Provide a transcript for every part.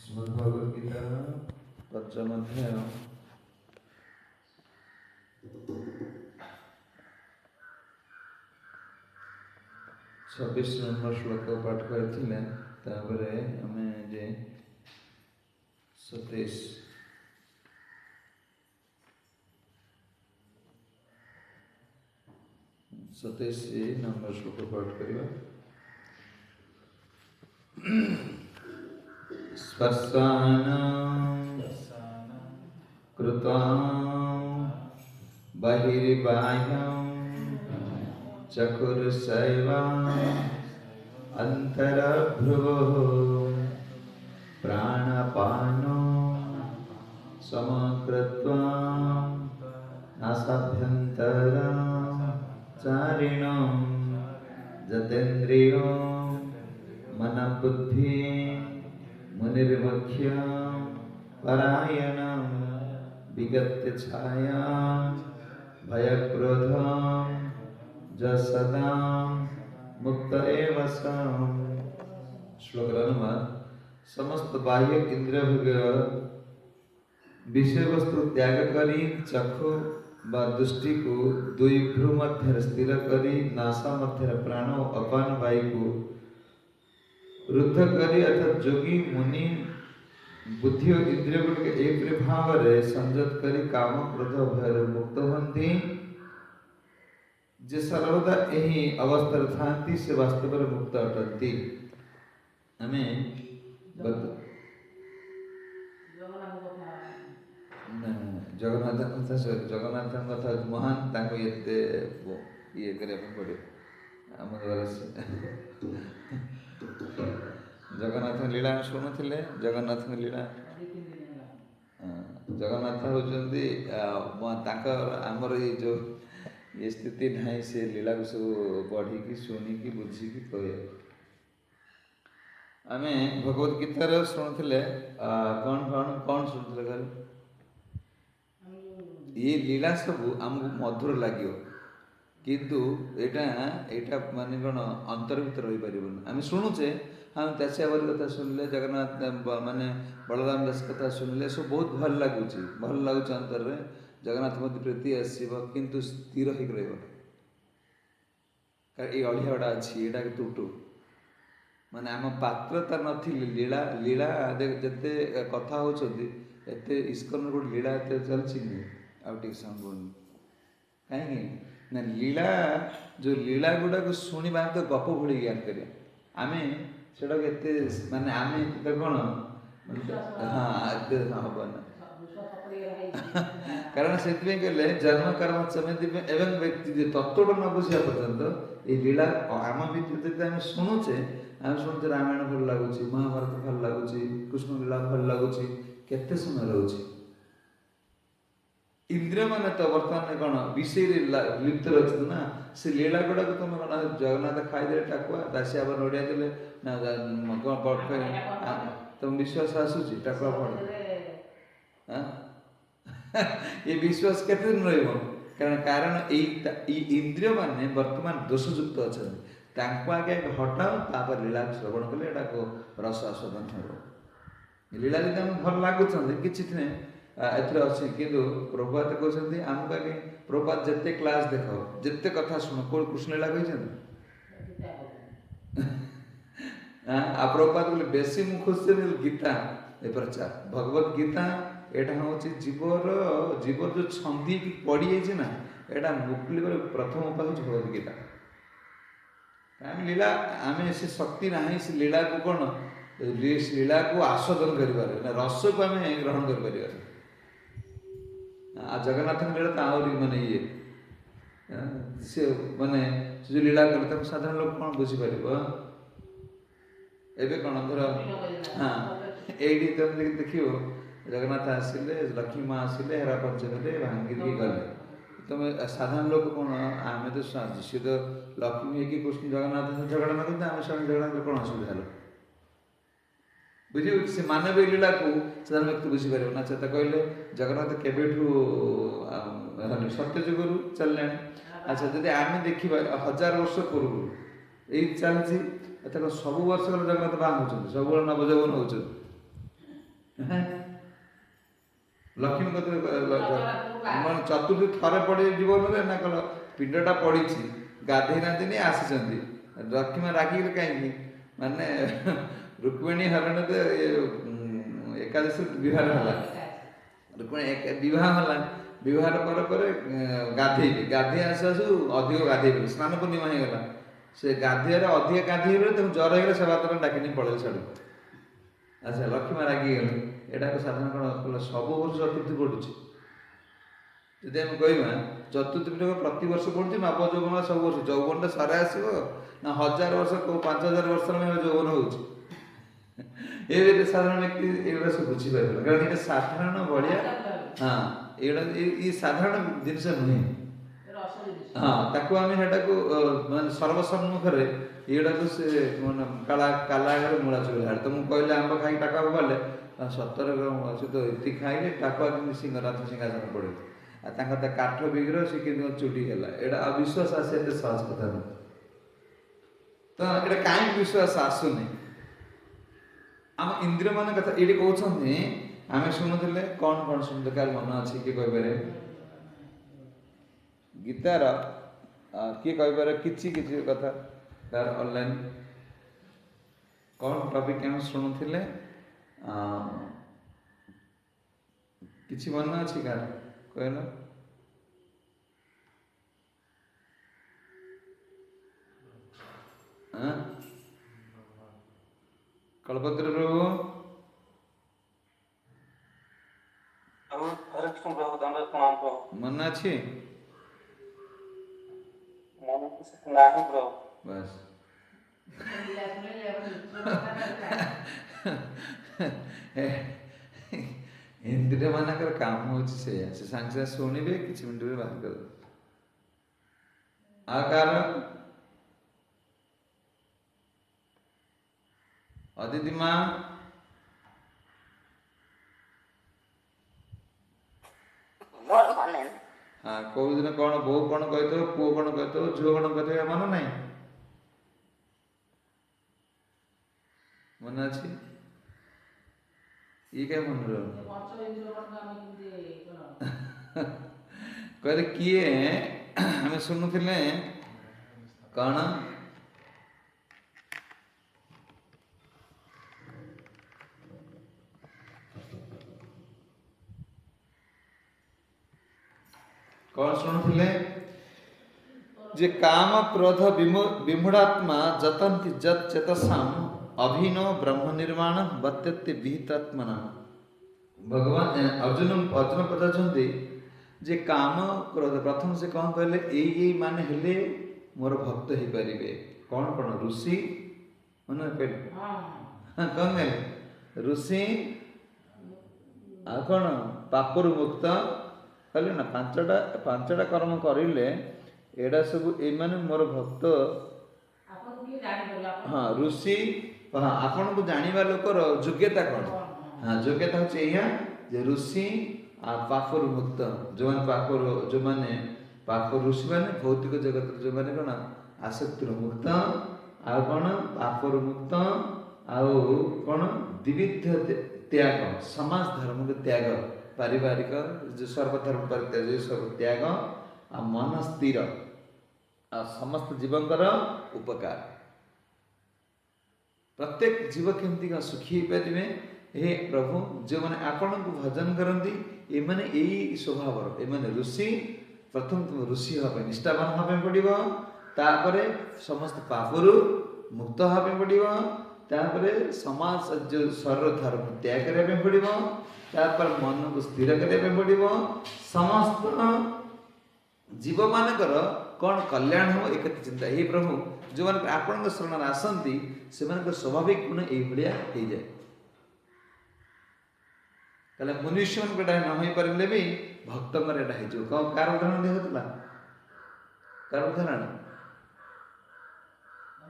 श्रीमद्भगवद्गीता पंचम अध्याय 26 नंबर श्लोक पाठ करथिले तापरे हमें जे 27 नंबर श्लोक पाठ करिबा। स्पर्शानं कृत्वा बहिर्बाह्यं चक्षुरुषैव अन्तर्भ्रुवः प्राणापानो समकृत्वा नासाभ्यन्तरचारिणं जितेन्द्रियो मनःबुद्धि मुनिर्मुख्य परायणं विगत्य छाया भयक्रोधं जसदा मुक्त एव सम्। श्लोक अनुवाद। समस्त बाह्य इंद्रिय विषय वस्तु त्याग करी चक्षु व दृष्टि को दुई भ्रू मध्य स्थिर करी नासा मध्य प्राण अपान वायु को रुद्ध करी अर्थात जोगी मुनि बुद्धि और इंद्रिय गुण एक भाव रे संयत करी काम क्रोध भय मुक्त होती जे सर्वदा यही अवस्था थांती से वास्तव में मुक्त अटंती। हमें जगन्नाथ कथा महान ताको ये करे पड़े आम द्वारा जगन्नाथ लीला शुणुले। जगन्नाथ लीला जगन्नाथ होचंदी आमर ये जो ये स्थिति नहीं से लीला को सब पढ़ी की शुणी की बुझी की कहे आमे भगवत गीतार शुणुले कौन कौन कौन शुणुले घर ये लीला सब आमको मधुर लगे किंतु एटा माने कौन अंतर भीतर रही पारिबन आम शुणुचे हम त्यावर कथा शुणिले जगन्नाथ माने बलराम दास कथा शुणिले सब बहुत भल लगुच अंतर रे जगन्नाथ मध्य प्रीति आसब किंतु स्थिर होक ये अड़ियाटा अच्छी यहाँ तुटू माने आम पात्रता नथी लीला लीला जिते कथा होती इस्कन गोटे लीला चलती आउट संभवनी कहीं ना लीला जो लीला गुड़ा को शुणा तो गप भली ज्ञान कर आम से माने आम कौन हाँ हम कारण से कहले जन्म कर्म समिति एवं व्यक्ति तत्वटा न बुझा पर्यंत ये लीला आम भर शुणुचे रामायण भल लगुच महाभारत भल लगुच कृष्ण लीला भल लगुच केते समय रोच इंद्रिय माने तो बर्तमान कौन विषय लिप्त रही ना से लीला गुड़ा को तुम कौन जगन्नाथ खाईदे टाकुआ दासी आबर नड़िया देले ना तुम विश्वास आसूची टाकुआ फल ये विश्वास केते दिन रहिबो कारण इंद्रिय माने वर्तमान दोषयुक्त अच्छा आगे हटाओ तापर लीला श्रवण कले एटा को रस आस्वादन हो लीला यदि आम भल लगुच किसी एथर अच्छे किंतु प्रभुपात कहते आमको आगे प्रभुपात जिते क्लास देख जिते कथा शुण कौन कृष्ण लीला कही प्रभुपात बोले बेसी मु खुश गीता ए प्रचार भगवत गीता एटा हूँ जीवर जीवर जो छंदी पड़ी जाइए ना एटा मुक्ति प्रथम उपाय हूँ भगवत गीता आम लीला आम से शक्ति ना से लीला को कौन लीला को आस्वादन कर रस को आम ग्रहण कर जगन्नाथ लीला तो आहरी माने ये से माने जो लीला कर साधारण लोग कौन बुझीपर एवं कौन धर हाँ ये तुम देख जगन्नाथ आसिले लक्ष्मी माँ आसिले हेरा पंचमी भांगी गले तुम साधारण लोग कौन आम तो सी तो लक्ष्मी कि कृष्ण जगन्नाथ झगड़ा न करते आम स्वामी झगड़ा कौन असुविधा है बुझे से मानवीय लीला को साधारण व्यक्ति बुझीपर ना से कहले जगन्नाथ केबेठू सत्य जुगरू चलने अच्छा जब आम देखा 1000 वर्ष पूर्व यही चलती सब वर्ष जगन्नाथ बाहर हो सब नवजौवन हो ଲକ୍ଷ୍ମୀ ମାନେ ଚତୁର୍ଥୀ ଥରେ ପଡି ଜୀବନରେ ନା କଣ ପିଣ୍ଡଟା ପଡିଛି ଗାଧେଇ ନାହାନ୍ତିନି ଆସିଛନ୍ତି ଲକ୍ଷ୍ମୀ ରାଗିଲେ କାହିଁକି ମାନେ ରୁକ୍ମିଣୀ ହରଣ ଏକାଦଶୀ ବିବାହ ହେଲା ରୁକ୍ମିଣୀ ବିବାହ ହେଲା ବିବାହ ପରେ ପରେ ଗାଧେଇଲେ ଗାଧେଇ ଆସୁ ଆସୁ ଅଧିକ ଗାଧେଇଲେ ସ୍ନାନ ପୂର୍ଣ୍ଣିମା ହେଇଗଲା ସେ ଗାଧେଇବାରେ ଅଧିକ ଗାଧେଇଲେ ତାଙ୍କୁ ଜ୍ୱର ହେଇଗଲେ ସେ ବାତର ଡାକିନି ପଳେଇଲେ ଛାଡୁ ଆଚ୍ଛା ଲକ୍ଷ୍ମୀ ରାଗିଗଲେ ଏଇଟା ସାଧାରଣ କଣ ସବୁ ବର୍ଷ ଚତୁର୍ଥୀ ପଡୁଛି ଯଦି ଆମେ କହିବା ଚତୁର୍ଥୀ ପିଠା ପ୍ରତିବର୍ଷ ପଡୁଛି ନବ ଯୌବନ ସବୁ ବର୍ଷ ଯୌବନଟା ସାରା ଆସିବ ନା 1000 ବର୍ଷ 5000 ବର୍ଷ ଯୌବନ ହଉଛି ଏ ସାଧାରଣ ବ୍ୟକ୍ତି ଏଗୁଡ଼ା ସବୁ ବୁଝିପାରିବ କାରଣ ଏଇଟା ସାଧାରଣ ଭଳିଆ ହଁ ଏଇଗୁଡ଼ା ଏଇ ସାଧାରଣ ଜିନିଷ ନୁହେଁ ହଁ ତାକୁ ଆମେ ସେଟାକୁ ମାନେ ସର୍ବସମ୍ମୁଖରେ ଏଇଗୁଡ଼ାକୁ ସେ ମାନେ କାଲାଘରେ ମୂଳା ଚୁଳି ତ ମୁଁ କହିଲେ ଆମ୍ବ ଖାଇକି ଟାକୁଆକୁ ଗଲେ ସତରେ ସେ ତ ଏତିକି ଖାଇଲେ ଟାକୁଆ କେମିତି ରଥ ସିଂହାସନ ପଡ଼ିବ ଆଉ ତାଙ୍କର ତା କାଠ ବିଗ୍ରହ ସେ କିନ୍ତୁ ଚୁଟି ହେଲା ଏଇଟା ଅବିଶ୍ୱାସ ଆସେ ଏତେ ସହଜ କଥା ନୁହେଁ ତ ଏଇଟା କାହିଁକି ବିଶ୍ୱାସ ଆସୁନି ଆମ ଇନ୍ଦ୍ରିୟ ମାନ କଥା ଏଇଠି କହୁଛନ୍ତି ଆମେ ଶୁଣୁଥିଲେ କ'ଣ ଶୁଣୁଥିଲେ କାହାର ମନ ଅଛି କିଏ କହିପାରେ ଗୀତାର କିଏ କହିପାରେ କିଛି କିଛି କଥା ତାର ଅନଲାଇନ୍ କ'ଣ ଟପିକ୍ ଆମେ ଶୁଣୁଥିଲେ କିଛି ମନ ଅଛି କାହାର କହିଲ कल्पत्र प्रभु मन अच्छी बस इंद्रिय मानकर काम होची से साଙ୍ଗे साଙ୍ଗे शुणवे किसी मिनट में बात कर आकार अदिति माँ हाँ कौ दिन कौन बो कौन कहते पुओ कौन कहते झील कौन कहते मन नहीं मन अच्छी ये क्या मन कहते किए हमें शुणुले कौन कौन शुणुले जे काम क्रोध विमूढ़ात्मा जतन्ति जत चेतसाम अभिनव ब्रह्म निर्माण बत्यते विहितात्मना भगवान अर्जुन पचारते जे काम क्रोध प्रथम से कौन कहले यही माने हेले मोर भक्त हो पारे कौन कौन ऋषि मन कौन कहले ऋषि आ कौन पापरु मुक्त कहले ना पांचटा कर्म करिले एडा सब ए माने मोर भक्त हाँ ऋषि हाँ आपन को जानिबा लोकर योग्यता कौन हाँ योग्यता होचे या जे ऋषि आ पापर मुक्त जो माने पापर ऋषि माने भौतिक जगत जो माने कोन आसक्ति मुक्त आ कोन पापर मुक्त आ कोन विविध त्याग समाज धर्म के त्याग पारिवारिक जो सर्वधर्म परित्याग सर्व त्याग आ मन स्थिर आ समस्त जीवंकर उपकार प्रत्येक जीव केमती का सुखी पारे हे प्रभु जो मैंने आपण को भजन करती ये मैंने यही स्वभाव ये मैंने ऋषि प्रथम तुम ऋषि हाँ निष्ठावान हाँ पड़ो तापर समस्त पापरु मुक्त हाँ पड़ो तापर समाज जो शरीर धर्म त्याग करने पड़ो तापर मन को स्थिर करने पड़ो समस्त जीव मानकर कौन कल्याण हो एक चिंता हे प्रभु जो मैंने आपण शरण आसती से स्वाभाविक गुण ये हो जाए कहले मनुष्य मन बेटा न होई परले भी भक्त मरे एटा हेजो कार उदाहरण दे होतला कार उदाहरण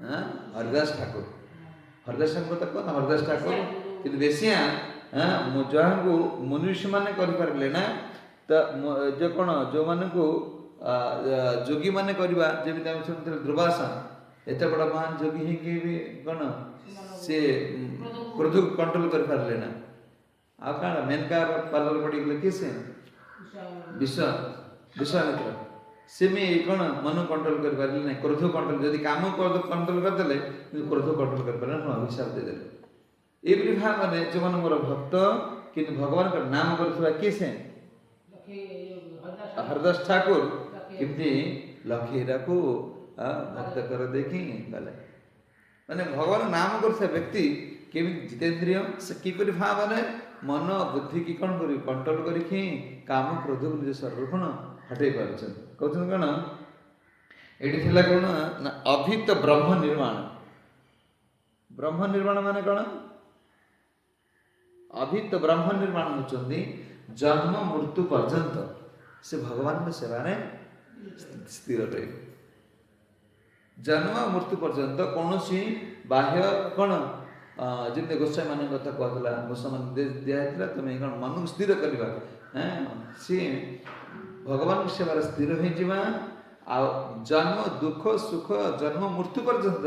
हां हरदास ठाकुर तो कोन हरदास ठाकुर कि बेसिया हां मुजाह को मनुष्य माने करि परले ना त जो कोन जो माने को जोगी माने करबा जेमि हम सुनते दुर्वासा एते बड़ा महान जोगी हे कि भी कोन से क्रोध कंट्रोल कर परले ना आ काण मेनका पार्लर पड़ी गले किसे विश्वामित्र से में कौन मन कंट्रोल कर पारे नहीं क्रोध कंट्रोल जदि काम कंट्रोल कर देले क्रोध कंट्रोल कर पारे हम अभिशाप दे देले एवरी भाव माने जो मन मोर भक्त कि भगवान का नाम करथुवा किसे हरदास ठाकुर किमती लखेरा को भक्त कर देखी गले माने भगवान नाम करसा व्यक्ति केमि जितेंद्रिय से किपरि भाव माने मन बुद्धि की कौन करी कंट्रोल करी काम क्रोध को निज शरीर कौन हटे पारछन कहउछन कौन एठी थिला कौन ना अभित ब्रह्म निर्माण माने कौन अभित ब्रह्म निर्माण होचंदी जन्म मृत्यु पर्यंत से भगवान के सेवा रे स्थिर रहे जन्म मृत्यु पर्यंत कौन सी बाह्य कौन जितने गोसाई मान कथा कहला मुसलमान दिया तुम्हें कौन मन स्थिर करवा सी भगवान की सेवा स्थिर हो जन्म दुख सुख जन्म मृत्यु पर्यंत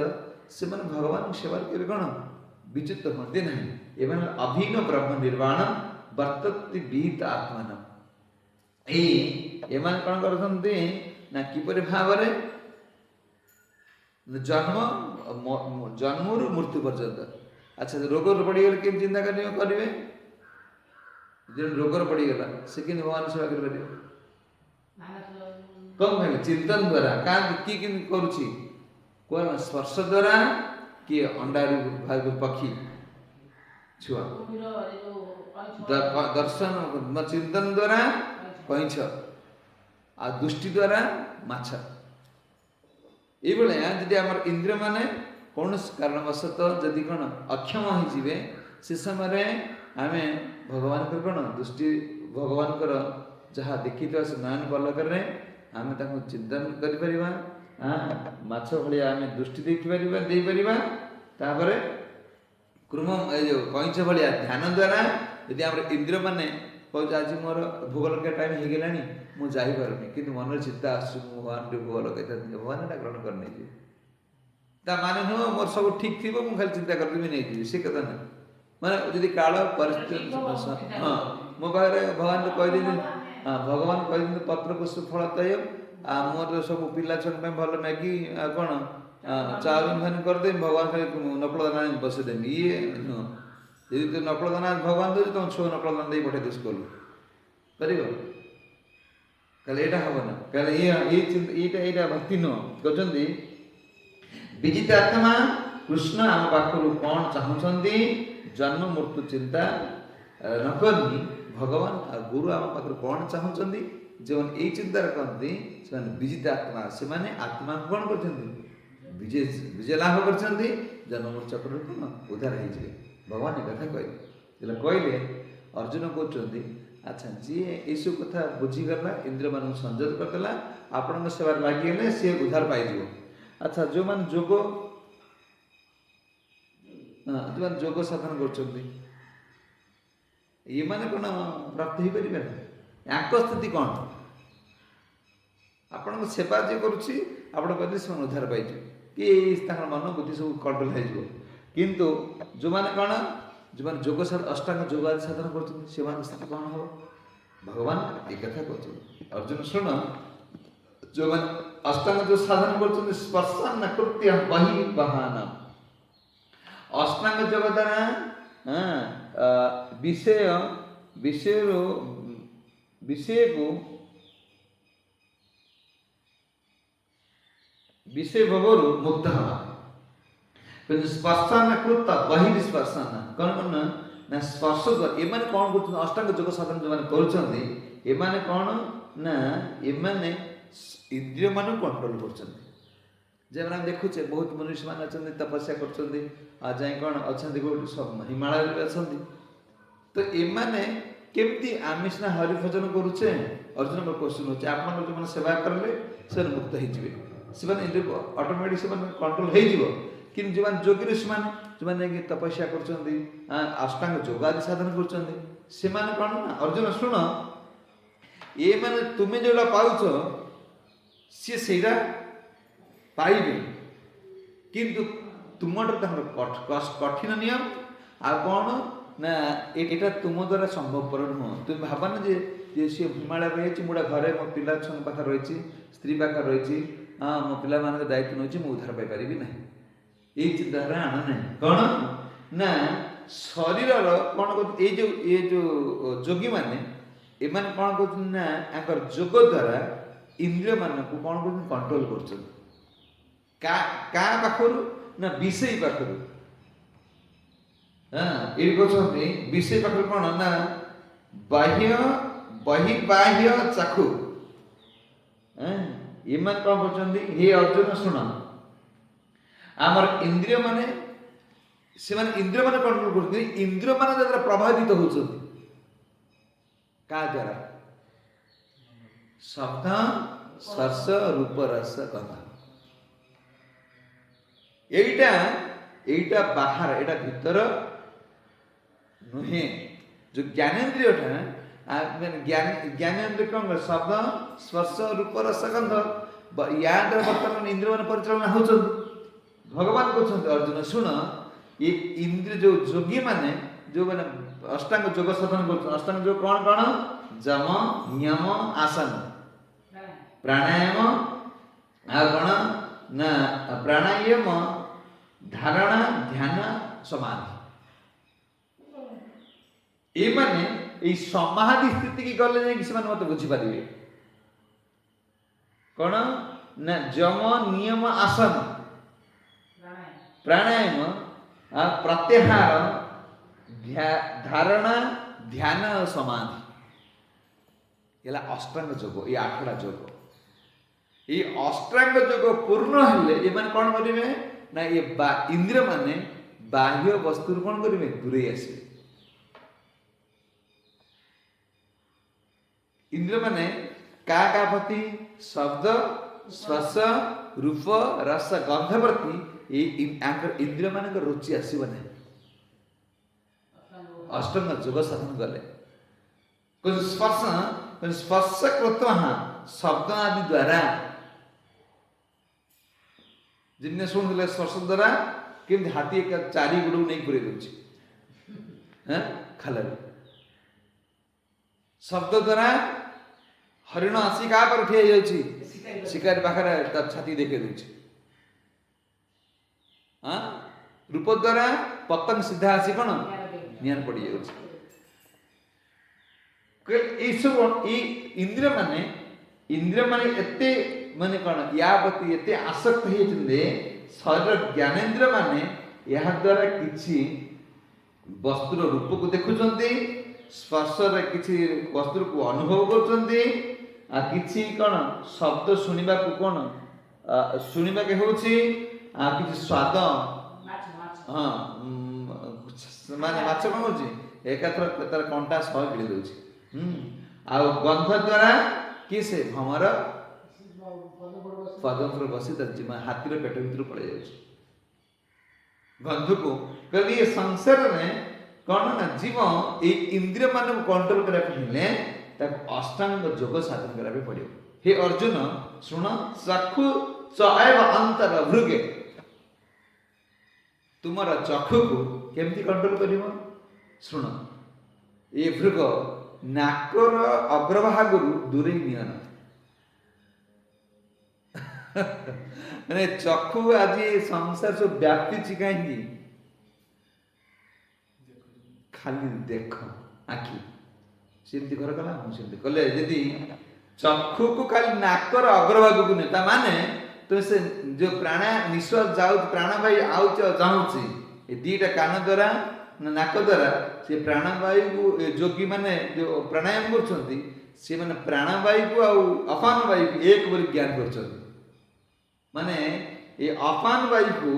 से भगवान की सेवा के कौन विचित होते ना एवं अभिन्न ब्रह्म निर्वाण वर्तति बीत आत्मान एमान कौन करते ना किपरि भाव जन्म मृत्यु पर्यंत अच्छा रोगर पड़गले केम चिंता करेंगे जो रोगर पड़गला से कि भगवान सेवा कर कौन भाई चिंतन द्वारा कि करुच्ची कौन स्पर्श द्वारा कि अंडा भाग पक्षी छुआ दर्शन चिंतन द्वारा कैछ आ दृष्टि द्वारा माछ ये जदि आम इंद्रिय माने कौन कारणवशत जदि कौन अक्षम हो से समय आम भगवान कौन दृष्टि भगवान जहाँ देखी से नयन पलक आम चिंतन कर माछ भाया आम दृष्टि देखिपर तापर क्रुम जो कैछ भाया ध्यान द्वारा यदि आम इंद्रिय माने कह आज मोर भोग लगे टाइम हो गला मुझे जापारे कि मन चिंता आस भगवान भोग लगे भगवान ग्रहण कर नहीं माने नुह मोर सब ठीक थी मुझे खाली चिंता करदेवी नहीं सी कथा ना माने जदि काल परिस्थिति हाँ मो पाखे भगवान कहदी भगवान कहते पत्र पुष्प फल तय मोर सब पिला छुआ भल मैगी कौन चाउमिन फाइन करदे भगवान खाली नकल दाना बसदेमी ये नुह यदि तो नकल दाना भगवान दे तुम छुआ नकल दाना दे पठे स्कूल कर यहाँ हम ना कल ये भक्ति नुह कहते विजित आत्मा कृष्ण आम पाखर कौन चाहते जन्म मृत्यु चिंता नकरी भगवान आ गुरु आम पाखर कौन चाहते जो यही चिंतार करते विजित आत्मा से माने आत्मा कौन कर विजय लाभ कर जन्म मृत्यु चक्र कौन उद्धार हो भगवान ये कथा कहले कहले अर्जुन कहते अच्छा जी यू कथा बुझीगला इंद्रिय मान संजोग करदेला आपण सेवा लगे सी उद्धार पाई अच्छा जो मान जोग जो जोग साधन कर ये माने कौन प्राप्त हो पारे ना स्थिति कौन आपण सेवा जे करुच्ची आप कहते उद्धार पाई कि मन बुद्धि सब कंट्रोल हो किंतु जो मैंने कौन जो मैंने जोग अष्टांग जोग आदि साधन कर स्थिति कौन हम भगवान ये कथा कहते अर्जुन शुण जो मैंने अष्टांग जो साधन कर स्पर्शन कृत्य बहि बहाना अष्टांग जोग द्वारा विषय को विषय भोग मुक्त हवा स्पर्शन कृत बहिर्स्पर्शन कौन कौन ना स्पर्श द्वारा ये कौन कर अष्टांग जोग साधन जो मैंने कर कौन ना ये इंद्रिय मान कंट्रोल कर देखुचे बहुत मनुष्य मान अच्छा तपस्या कर जाए कौन अच्छा सब हिमालय भी अच्छा तो ये केमती आम सीना हरि भजन करुचे अर्जुन को क्वेश्चन होचे आप जो सेवा करेंगे से मुक्त हो ऑटोमेटिक से कंट्रोल हो कि जो जोगी ऋषि मैंने जो मैंने तपस्या कर अष्टांग जोग आदि साधन कर कौन ना अर्जुन शुण ये मैंने तुम्हें जोड़ा पाउच सी से पाइबे किंतु तुम कठिन नियम आ कौन ନା ଏଇଟା ତୁମ ଦ୍ୱାରା ସମ୍ଭବପର ନୁହଁ। ତୁମେ ଭାବ ନା ଯେ ସିଏ ହିମାଳୟ ରହିଛି, ମୁଁ ଗୋଟେ ଘରେ ମୋ ପିଲା ଛୁଆଙ୍କ ପାଖରେ ରହିଛି, ସ୍ତ୍ରୀ ପାଖରେ ରହିଛି, ହଁ ମୋ ପିଲାମାନଙ୍କ ଦାୟିତ୍ୱ ନେଉଛି, ମୁଁ ଉଦ୍ଧାର ପାଇପାରିବି ନାହିଁ। ଏଇ ଚିନ୍ତାଧାରା ଆଣ ନାହିଁ। କ'ଣ ନା ଶରୀରର କ'ଣ କରୁଛନ୍ତି ଏ ଯେଉଁ ଯୋଗୀମାନେ, ଏମାନେ କ'ଣ କରୁଛନ୍ତି ନା ତାଙ୍କର ଯୋଗ ଦ୍ୱାରା ଇନ୍ଦ୍ରିୟମାନଙ୍କୁ କ'ଣ କରୁଛନ୍ତି, କଣ୍ଟ୍ରୋଲ କରୁଛନ୍ତି। କାହା ପାଖରୁ ନା ବିଷୟ ପାଖରୁ। ହଁ ଏଇଠି କହୁଛନ୍ତି ବିଷୟ ପାଖରୁ କ'ଣ ନା ବହିର୍ବାହ୍ୟ ଚାକ୍ଷୁ। ଏମାନେ କ'ଣ କରୁଛନ୍ତି, ହେ ଅର୍ଜୁନ ଶୁଣ, ଆମର ଇନ୍ଦ୍ରିୟ ମାନେ, ସେମାନେ ଇନ୍ଦ୍ରିୟ ମାନେ କଣ୍ଟ୍ରୋଲ କରୁଛନ୍ତି, ଇନ୍ଦ୍ରିୟ ମାନେ ଦ୍ୱାରା ପ୍ରଭାବିତ ହଉଛନ୍ତି। କାହା ଦ୍ୱାରା? ଶବ୍ଦ, ସ୍ପର୍ଶ, ରୂପ, ରସ, ଗନ୍ଧ। এইটা ବାହାର, ଏଇଟା ଭିତର ନୁହେଁ। ଯୋଉ ଜ୍ଞାନେନ୍ଦ୍ରିୟଟା ଜ୍ଞାନେନ୍ଦ୍ରିୟ କ'ଣ କରେ? ଶବ୍ଦ, ସ୍ପର୍ଶ, ରୂପ, ରସ, ଗନ୍ଧ। ୟା ଦ୍ୱାରା ବର୍ତ୍ତମାନ ଇନ୍ଦ୍ରିୟ ମାନେ ପରିଚାଳନା ହଉଛନ୍ତି। ଭଗବାନ କହୁଛନ୍ତି ଅର୍ଜୁନ ଶୁଣ, ଏ ଇନ୍ଦ୍ରିୟ ଯୋଉ ଯୋଗୀ ମାନେ, ଯୋଉମାନେ ଅଷ୍ଟାଙ୍ଗ ଯୋଗ ସାଧନ କରୁଛନ୍ତି, ଅଷ୍ଟାଙ୍ଗ ଯୋଗ କ'ଣ କ'ଣ? ଯମ, ନିୟମ, ଆସନ, ପ୍ରାଣାୟାମ, ଆଉ କ'ଣ ନା ପ୍ରାଣାୟାମ, ଧାରଣା, ଧ୍ୟାନ, ସମାଧି। ଏମାନେ ଏଇ ସମାଧି ସ୍ଥିତିକି ଗଲେ ଯାଇକି ସେମାନେ ମତେ ବୁଝିପାରିବେ। କ'ଣ ନା ଯମ, ନିୟମ, ଆସନ, ପ୍ରାଣାୟାମ, ପ୍ରତ୍ୟାହାର, ଧାରଣା, ଧ୍ୟାନ, ସମାଧି ହେଲା ଅଷ୍ଟାଙ୍ଗ ଯୋଗ। ଏଇ 8ଟା ଯୋଗ, ଏଇ ଅଷ୍ଟାଙ୍ଗ ଯୋଗ ପୂର୍ଣ୍ଣ ହେଲେ ଏମାନେ କ'ଣ କରିବେ ନା ଏ ଇନ୍ଦ୍ରିୟ ମାନେ ବାହ୍ୟ ବସ୍ତୁରୁ କ'ଣ କରିବେ, ଦୂରେଇ ଆସିବେ। ଇନ୍ଦ୍ରିୟ ମାନେ କାହା ପ୍ରତି? ଶବ୍ଦ, ସ୍ପର୍ଶ, ରୂପ, ରସ, ଗନ୍ଧ ପ୍ରତି ଏଇ ଇନ୍ଦ୍ରିୟ ମାନଙ୍କର ରୁଚି ଆସିବ ନାହିଁ ଅଷ୍ଟାଙ୍ଗ ଯୋଗ ସାଧନ କଲେ। ସ୍ପର୍ଶ କୃତ୍ୱ ଶବ୍ଦ ଆଦି ଦ୍ୱାରା, ଯେମିତି ଶୁଣୁଥିଲେ ସ୍ପର୍ଶ ଦ୍ୱାରା କେମିତି ହାତୀ 4 ଗୋଡ଼କୁ ନେଇ ପୁରେଇ ଦଉଛି ଖାଲରେ। ଶବ୍ଦ ଦ୍ୱାରା ହରିଣ ଆସି କାହା ପାଖରେ ଠିଆ ହେଇଯାଉଛି, ଶିକାରୀ ପାଖରେ ତା ଛାତି ଦେଖେଇ ଦଉଛି। ରୂପ ଦ୍ୱାରା ପତଙ୍ଗ ସିଧା ଆସି କ'ଣ ନିଆଁ ପଡ଼ିଯାଉଛି। ଏଇସବୁ ଏଇ ଇନ୍ଦ୍ରିୟ ମାନେ ଏତେ ମାନେ କ'ଣ ୟା ପ୍ରତି ଏତେ ଆସକ୍ତ ହେଇଛନ୍ତି, ଶରୀର ଜ୍ଞାନେନ୍ଦ୍ରିୟ ମାନେ ଏହା ଦ୍ୱାରା କିଛି ବସ୍ତୁର ରୂପକୁ ଦେଖୁଛନ୍ତି, ସ୍ପର୍ଶରେ କିଛି ବସ୍ତୁକୁ ଅନୁଭବ କରୁଛନ୍ତି, ଆଉ କିଛି କ'ଣ ଶବ୍ଦ ଶୁଣିବାକୁ କ'ଣ ଶୁଣିବାକୁ ହେଉଛି, ଆଉ କିଛି ସ୍ୱାଦ, ହଁ ମାନେ ମାଛ କ'ଣ ହେଉଛି ଏକାଥର ତାର କଣ୍ଟା ସହ ଗିଳି ଦେଉଛି। ଆଉ ଗନ୍ଧ ଦ୍ୱାରା କି ସେ ଭମର ପଦମରେ ବସି ହାତୀର ପେଟ ଭିତରୁ ପଳେଇ ଯାଉଛି। ଗନ୍ଧକୁ କହିଲେ ଏ ସଂସାରରେ କ'ଣ ନା ଜୀବ ଏଇ ଇନ୍ଦ୍ରିୟ ମାନଙ୍କୁ କଣ୍ଟ୍ରୋଲ କରିବାକୁ ହେଲେ ତାକୁ ଅଷ୍ଟାଙ୍ଗ ଯୋଗ ସାଧନ କରିବାକୁ ପଡ଼ିବ। ହେ ଅର୍ଜୁନ ଶୁଣ, ଚକ୍ଷୁ ଚଏବ ଅନ୍ତର ଭୃଗେ, ତୁମର ଚକ୍ଷୁକୁ କେମିତି କଣ୍ଟ୍ରୋଲ କରିବ? ଶୁଣ, ଏ ଭୃଗ ନାକର ଅଗ୍ରଭାଗରୁ ଦୂରେଇ ନିଅ ନା। ମାନେ ଚକ୍ଷୁ ଆଜି ସଂସାର ସବୁ ବ୍ୟାପିଛି କାହିଁକି? ଖାଲି ଦେଖ ଆଖି ସେମିତି ଘର କଲା, ମୁଁ ସେମିତି କଲେ ଯଦି ଚକ୍ଷୁକୁ ଖାଲି ନାକର ଅଗ୍ରଭାଗକୁ ନେଇ, ତା ମାନେ ତୁମେ ସେ ଯୋଉ ନିଶ୍ୱାସ ଯାଉଛି, ପ୍ରାଣବାୟୁ ଆଉଛି ଆଉ ଯାଉଛି, ଏ 2ଟା କାନ ଦ୍ୱାରା ନାକ ଦ୍ୱାରା ସେ ପ୍ରାଣବାୟୁକୁ ଯୋଗୀ ମାନେ ଯୋଉ ପ୍ରାଣାୟାମ କରୁଛନ୍ତି, ସେମାନେ ପ୍ରାଣବାୟୁକୁ ଆଉ ଅପାନ ବାୟୁକୁ ଏକ ବୋଲି ଜ୍ଞାନ କରୁଛନ୍ତି। ମାନେ ଏ ଅପାନ ବାୟୁକୁ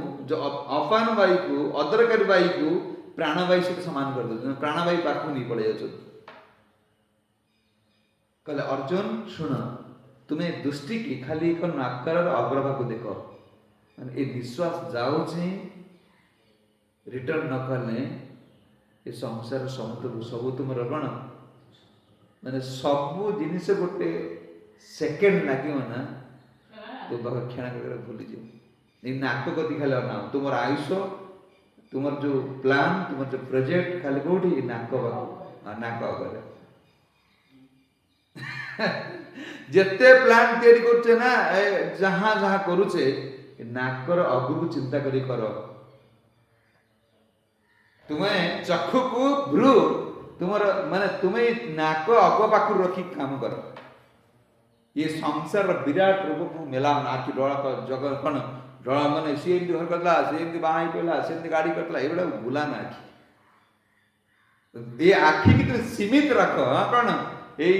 ଅଦରକାରୀ ବାୟୁକୁ ପ୍ରାଣବାୟୁ ସହିତ ସମାନ କରିଦେଉଛନ୍ତି, ପ୍ରାଣବାୟୁ ପାଖକୁ ନେଇ ପଳେଇ ଯାଉଛନ୍ତି। କହିଲେ ଅର୍ଜୁନ ଶୁଣ, ତୁମେ ଦୃଷ୍ଟି କି ଖାଲି ଏକ ନାକର ଅଗ୍ରଭାଗକୁ ଦେଖ, ମାନେ ଏ ନିଶ୍ୱାସ ଯାଉଛି ରିଟର୍ନ ନ କଲେ ଏ ସଂସାର ସବୁ ତୁମର କ'ଣ ମାନେ ସବୁ ଜିନିଷ ଗୋଟେ ସେକେଣ୍ଡ ଲାଗିବ ନା ତୋ ପାଖ କ୍ଷଣ ଭୁଲିଯିବ। ଏଇ ନାକ ଗତି ଖାଲି ଅନାଅ, ତୁମର ଆୟୁଷ तुमर जो प्लान तुमर जो प्रोजेक्ट खाली कोठी नाक नाक अगर जेते प्लान तैयारी करछे ना जहां जहां करूछे नाकर अगु को चिंता करी करो तुम्हें चक्षु को भ्रू तुमर माने तुम्हें नाक अग पाखु रखी काम करो ये संसार विराट रूप को मेला आखि डोळा जग कण डोळा माने सी एमती घर करला सी एमती बाहाई पेला सी एमती गाड़ी करला एबडा भूला ना आखि ये आखि की तो सीमित रख कण एई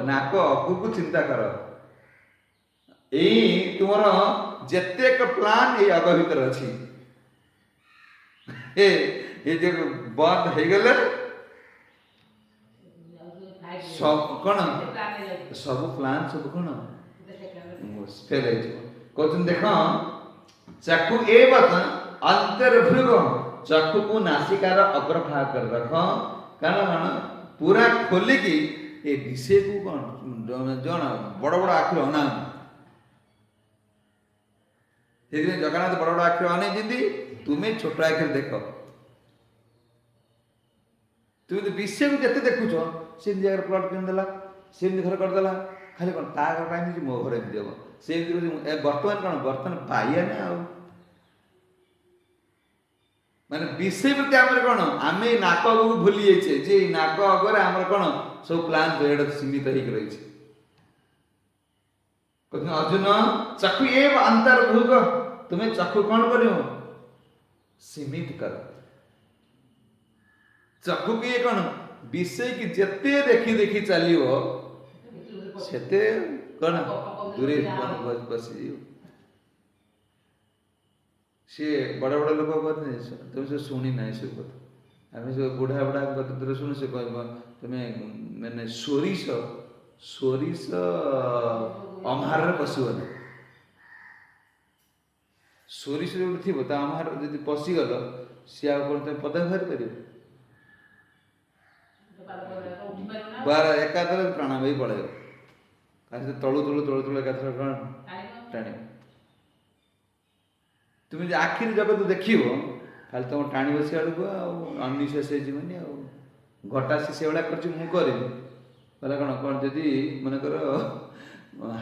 नाक अग को चिंता करो एई तुमर जेतेक प्लान ए अग भीतर अछि ये जो बंद हो गले सब कौन सब प्लान सब कौन फेल कहते देख चाकू एवं अंतर्भृग चाकू को नासिकार अग्रभाग कर रख कारण पूरा खोलिकी ये विषय को कौन जन बड़ बड़ आखिर अना जगन्नाथ बड़ बड़ आखिर अने जी तुम्हें छोट आखिर देख तुम तो विषय को जिते देखुच से जगह प्लट किनदेला से घर करदेला खाली कौन ता घर कहीं मो घर एमती हम से बर्तमान कौन बर्तमान पाइया ना माने विषय प्रति आम कौन आम नाक को भूली जाइए जे नाक अगर आम कौन सब प्लान जो सीमित हो रही अर्जुन चक्षु एव अंतर्भुग तुम्हें चक्षु कौन कर सीमित कर चक्षु की कौन विषय की जिते देखी देखी चलो सेते कौन दूरे बसी सी बड़ बड़ लोक कहते तुम से शुणी ना से कथा आम सब बुढ़ा बुढ़ा कथा शुणु से कह तुम्हें मैंने सोरिष सोरिष अमहार पशिबन सोरिष जो थी अमहार जब पशिगल सी आ पद बाहर पार बार एकाधर प्राणवायु पड़े तलु तलु तलु तलु एकाधर कौन टाणी तुम आखिरी जगत देखिव खाली तुम टाणी बस आड़ को अनिशेष हो घटा से भाया कर कौन कौन जदि मनकर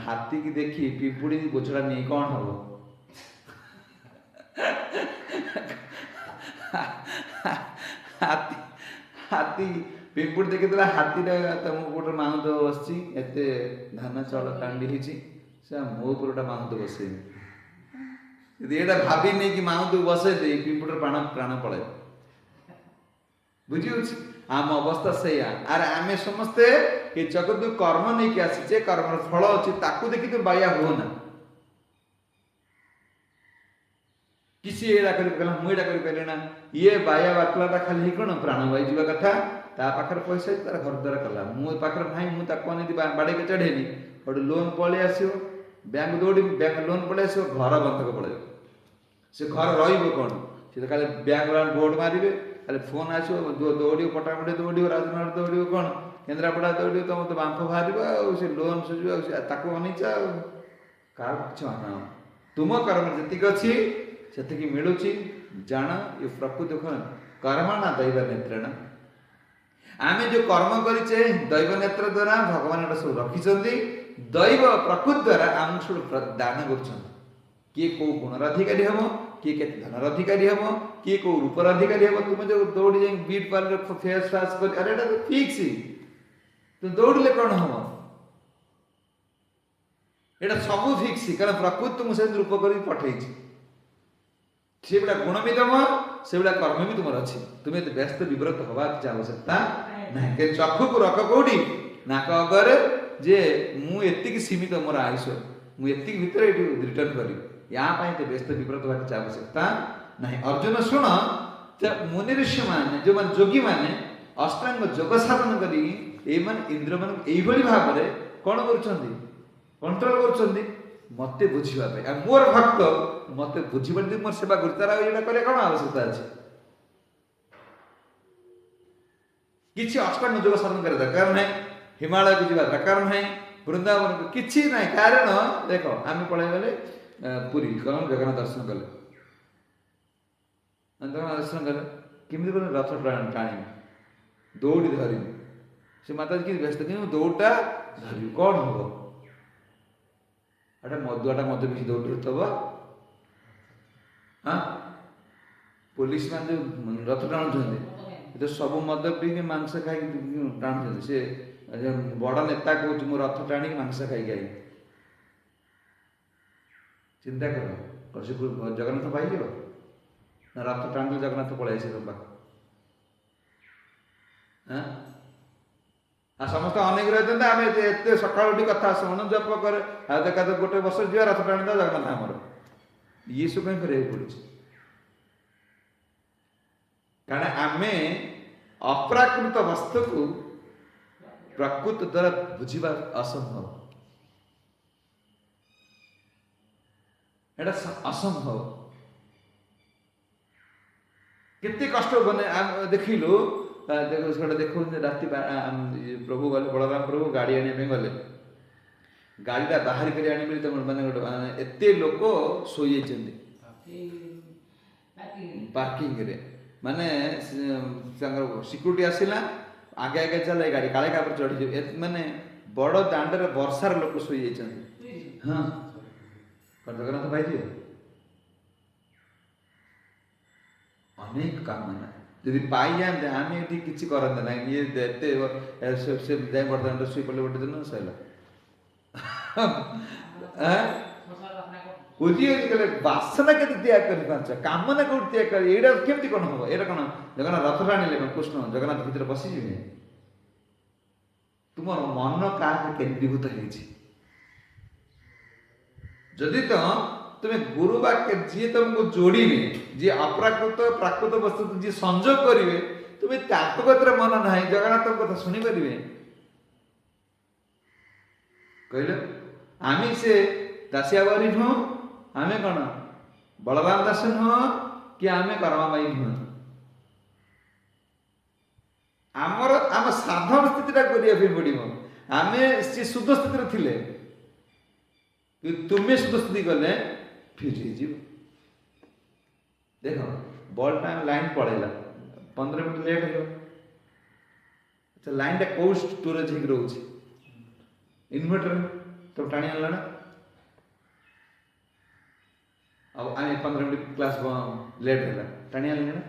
हाथी की देखी पिंपुड़ी बोझड़ा नहीं कौन हम हाथी हाथी पिंपुड़ी देखी हाथी तुम गोटे माउंट बस धान चाउल कांडी से मो ऊपर माउंट बस ये भाभी नहीं कि माउंट बसई दे पिंपुड़ प्राण प्राण पड़े बुझी आम अवस्था से अरे आम समस्ते ये जगत कर्म नहीं कि आसीचे कर्म फल अच्छी ताकू देखी तुम बाया हो ना किसी एडा कर ना ये बाया बाटलाटा खाली कौन प्राण बाई जा कथा ता पाखर पैसा तार घर द्वारा कला मो पाखर भाई मुझे बाड़े के चढ़ेनी गोटे लोन पलि आसो बैंक दौड़ बैंक लोन पलि आस घर बंधक पड़े से घर रौन सी खाली बैंक वाला बोर्ड मारे खाली फोन आसो दौड़ पटामुटे दौड़ राजनगर दौड़ कौन केन्द्रापड़ा दौड़ तुम तो बांफ बाहर से लोन सुझे ताको अनिचा क्या कुछ अना तुम कर्म जी अच्छी से मिलूँ जान ये प्रकृति कर्म ना दैव नेत्रेण आम जो कर्म करे दैव नेत्र द्वारा भगवान सब रखी दैव प्रकृति द्वारा आम सब दान कर किए कौ गुणर अधिकारी हम किए के धनर अधिकारी हम किए कौ रूपर अधिकारी हम तुम जो दौड़ी जाए बीट पार्लर फेस वाश कर अरे तो फिक्स तुम दौड़े कौन हम यहाँ सब फिक्स कारण प्रकृति तुम से रूप कर पठे से भाया गुण भी तुम से भाया कर्म भी तुम अच्छी तुम्हें व्यस्त विव्रत हवा किसी आवश्यकता ना चक्षु को रख कौटी नाक अगर जे मुझे सीमित मोर आयुष मुझे भितर रिटर्न करी या व्यस्त विव्रत हवा किसी आवश्यकता ना अर्जुन शुण मुनि ऋषि मान जो मान जोगी मैंने अष्टांग जोग साधन करी इंद्र मान यही भाव में कौन कंट्रोल कर मत बुझा मोर भक्त मत बुझा मोर सेवा कर तार ये कौन आवश्यकता अच्छे किसी अष्टांग जोग साधन कर दरकार ना हिमालय को जावा दरकार ना वृंदावन को किसी ना कारण देख आम पलि गले पुरी कौन जगन्नाथ दर्शन कले ଦର୍ଶନ କଲେ କେମିତି କଲେ ରଥ ଟାଣିବି ଦୌଡ଼ି ଧରିବି ସେ ମାତାଜୀ କେମିତି ବ୍ୟସ୍ତ କିନ୍ତୁ ଦୌଡ଼ଟା ଧରିବି କ'ଣ ହବ ଏଟା ମଦୁଆଟା ମଦ ପିଇ ଦୌଡ଼ୁଥିବ ହଁ ପୋଲିସ ମାନେ ଯେଉଁ ରଥ ଟାଣୁଛନ୍ତି ତ ସବୁ ମଦ ପିଇକି ମାଂସ ଖାଇକି ଟାଣୁଛନ୍ତି ସେ ବଡ଼ ନେତା କହୁଛି ମୁଁ ରଥ ଟାଣିକି ମାଂସ ଖାଇକି ଆଇଲି ଚିନ୍ତା କର ସେ ଜଗନ୍ନାଥ ପାଇଯିବ ନା ରଥ ଟାଣିଲେ ଜଗନ୍ନାଥ ପଳେଇ ଆସିବ ତମ ପାଖ ଆଉ ସମସ୍ତେ ଅନେକ ରହିଛନ୍ତି ଆମେ ଏତେ ସକାଳୁ ଉଠି କଥା ଶୁଣୁ ଜପ କରେ ଆଉ ଦେଖା ଗୋଟେ ବର୍ଷ ଯିବା ରଥ ଟାଣିଦେବା ଜଗନ୍ନାଥ ଆମର ଇଏ ସବୁ କାହିଁ କରିବାକୁ ପଡୁଛି କାରଣ ଆମେ ଅପ୍ରାକୃତ ବସ୍ତୁକୁ ପ୍ରକୃତ ଦ୍ୱାରା ବୁଝିବା ଅସମ୍ଭବ ଏଟା ଅସମ୍ଭବ କେତେ କଷ୍ଟ ମାନେ ଦେଖିଲୁ ଦେଖୁ ରାତି ପ୍ରଭୁ ଗଲେ ବଳରାମ ପ୍ରଭୁ ଗାଡ଼ି ଆଣିବା ପାଇଁ ଗଲେ ଗାଡ଼ିଟା ବାହାରି କରି ଆଣିବି ମାନେ ଗୋଟେ ଏତେ ଲୋକ ଶୋଇଯାଇଛନ୍ତି ପାର୍କିଂରେ ମାନେ ତାଙ୍କର ସିକ୍ୟୁରିଟି ଆସିଲା ଆଗେ ଆଗେ ଚାଲେ ଗାଡ଼ି କାଳେ କାପରେ ଚଢ଼ିଯିବ ମାନେ ବଡ଼ ଦାଣ୍ଡରେ ବର୍ଷାର ଲୋକ ଶୋଇଯାଇଛନ୍ତି ହଁ କ'ଣ ଜଗନ୍ନାଥ ପାଇଯିବେ ଅନେକ କାମନା ଯଦି ପାଇଯାଆନ୍ତେ ଆମେ ଏଠି କିଛି କରନ୍ତେ ନାହିଁ ଇଏ ଏତେ ସେ ଯାଇ ବର୍ତ୍ତମାନ ଶୋଇ ପଡ଼ିଲେ ଗୋଟେ ଦିନ ସରିଲା ବୁଝିଗଲେ ବାସନା କେତେ ତ୍ୟାଗ କରିପାରୁଛ କାମନା କୋଉଠି ତ୍ୟାଗ କରି ଏଇଟା କେମିତି କ'ଣ ହବ ଏଇଟା କ'ଣ ଜଗନ୍ନାଥ ରଥ ଟାଣିଲେ କ'ଣ କୃଷ୍ଣ ଜଗନ୍ନାଥ ଭିତରେ ବସିଯିବେ ତୁମର ମନ କାହାକୁ କେନ୍ଦ୍ରୀଭୂତ ହେଇଛି ଯଦି ତ তুমি গুরু বাক্যে যে তোমাকে যোড়িবে যে অপ্রাকৃত প্রাকৃত বস্তু যে সংযোগ করিবে তুমি তাকে কথার মন না জগন্নাথ কথা শুনি পারিবে কহিল আমি সে দাসিয়াবাড়ি নুহ আমি কোন বলরাম দাস নুহ কি আমি করমাবাই নুহ আমার আমার সাধারণ স্থিতিটা করিয়া পড়িব আমি সে শুদ্ধ স্থিতিরে থিলে তুমি শুদ্ধ স্থিতি গলে फिर देख बॉल टाइम लाइन पड़ेगा 15 मिनट लेट हो अच्छा लाइन टा कौ स्टोरेज हो रोचे इन्वर्टर तो टाणी आनला ना अब आम 15 मिनट क्लास लेट है टाणी आनला ना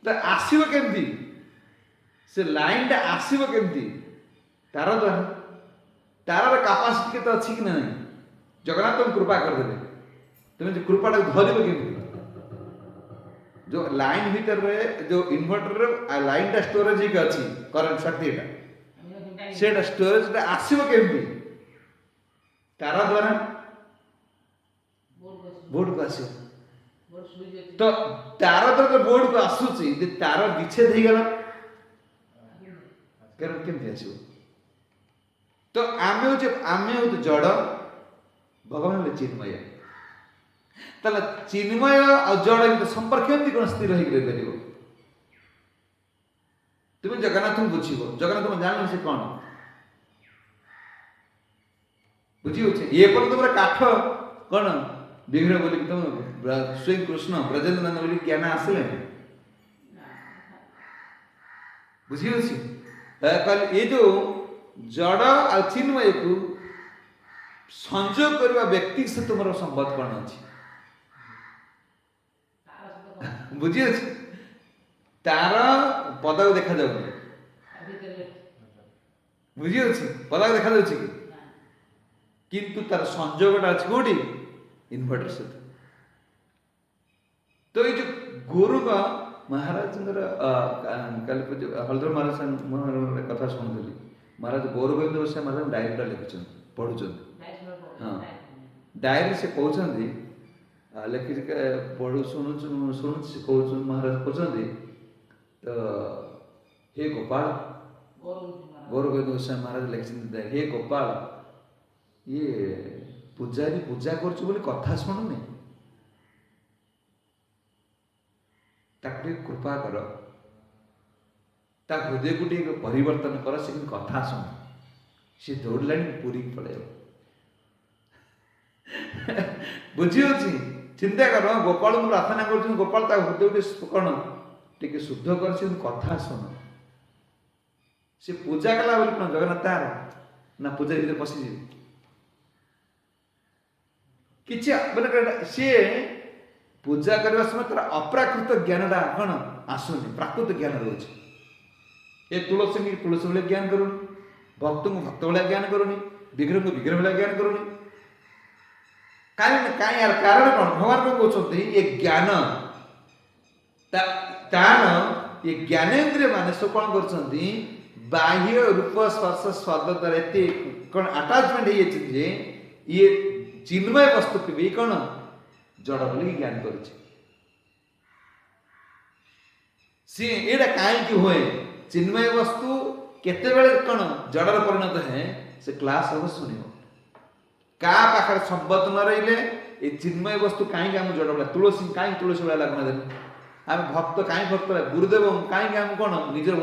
तो आसव केमती से लाइन टा आसव केमती तार द्वारा तार कैपेसिटी के अच्छी कि नहीं जगन्नाथ तुम कृपा करदे तुम जो कृपा धरब के जो लाइन भीतर रे जो इन्वर्टर लाइन टा स्टोरेज ही अच्छी करंट शक्ति से स्टोरेज टा आसीबो केमती तारा द्वारा बोर्ड को आसीबो तो तारा द्वारा बोर्ड को आसुची जे तारा विच्छेद हो गला करंट केमती आसीबो तो आमे हो जड़ भगवान चिन्मय ताला चिन्मय और जड़ संपर्क केमती कौन स्थिर हो तुम जगन्नाथ बुझीब जगन्नाथ तुम जान से कौन बुझी ये पर तुम काठ कौन विघ्न बोल तुम स्वयं कृष्ण ब्रजेंद्र नंद बोल ज्ञान आसले बुझी ये जो जड़ आ चिन्मय को संयोग करवा व्यक्ति से तुम संबंध कौन अच्छी बुझी अच्छी तार पदा को देखा जाऊ बुझी अच्छी पदा को देखा जाऊँ किंतु तार संयोगटा अच्छी कौटी इन्वर्टर सहित तो ये जो गुरु का महाराज कल हलधर महाराज कथा शुणुली महाराज गौरगोविंद गोस्वामी महाराज डायरीटा लिखुं पढ़ुं हाँ डायरी से कहते लिखि पढ़ु शुणु से कहते महाराज कहते तो हे गोपाल गौरगोविंद गोस्वामी महाराज लिखि हे गोपाल ये पूजारी पूजा करछु बोली कथा शुणुनी ताके कृपा कर ता हृदय को टे परिवर्तन कर से कथा शुण सी दौड़लानी पूरी पड़े बुझी अच्छी ଚିନ୍ତା କର ଗୋପାଳଙ୍କୁ ପ୍ରାର୍ଥନା କରୁଛନ୍ତି, ଗୋପାଳ ତା ହୃଦୟଟି କ'ଣ ଟିକେ ଶୁଦ୍ଧ କରିଛି, କଥା ଶୁଣ। ସେ ପୂଜା କଲା ବୋଲି କ'ଣ ଜଗନ୍ନାଥ ତାର ନା ପୂଜା ଭିତରେ ପଶିଯିବେ? କିଛି ମାନେ ସିଏ ପୂଜା କରିବା ସମୟ ତାର ଅପ୍ରାକୃତ ଜ୍ଞାନଟା କ'ଣ ଆସୁନି, ପ୍ରାକୃତ ଜ୍ଞାନ ରହୁଛି। ଏ ତୁଳସୀ ତୁଳସୀ ଭଳିଆ ଜ୍ଞାନ କରୁନି, ଭକ୍ତଙ୍କୁ ଭକ୍ତ ଭଳିଆ ଜ୍ଞାନ କରୁନି, ବିଗ୍ରହଙ୍କୁ ବିଗ୍ରହ ଭଳିଆ ଜ୍ଞାନ କରୁନି। କାରଣ କ'ଣ? ଭଗବାନ କ'ଣ କହୁଛନ୍ତି? ଏ ଜ୍ଞାନ ତାର ଏ ଜ୍ଞାନେନ୍ଦ୍ରିୟ ମାନେ ସବୁ କ'ଣ କରୁଛନ୍ତି? ବାହ୍ୟ ରୂପ ସ୍ପର୍ଶ ସ୍ୱାଦ ଦ୍ୱାରା ଏତେ କ'ଣ ଆଟାଚମେଣ୍ଟ ହେଇଯାଇଛନ୍ତି ଯେ ଇଏ ଚିନ୍ମୟ ବସ୍ତୁକୁ ବି କ'ଣ ଜଡ଼ ବୋଲି ଜ୍ଞାନ କରୁଛି। ସିଏ ଏଇଟା କାହିଁକି ହୁଏ? ଚିନ୍ମୟ ବସ୍ତୁ କେତେବେଳେ କ'ଣ ଜଡ଼ର ପରିଣତ ହୁଏ? ସେ କ୍ଲାସ ହବ ଶୁଣିବ। କାହା ପାଖରେ ସମ୍ବତ ନ ରହିଲେ ଏ ଚିନ୍ମୟ ବସ୍ତୁ କାହିଁକି ଆମ ଜଡ଼ ଭଳିଆ? ତୁଳସୀ କାହିଁକି ତୁଳସୀ ଭଳିଆ ଲାଗୁନା ଦେଲେ? ଆମେ ଭକ୍ତ କାହିଁକି ଭକ୍ତ? ଗୁରୁଦେବ କାହିଁକି ଆମେ କ'ଣ ନିଜର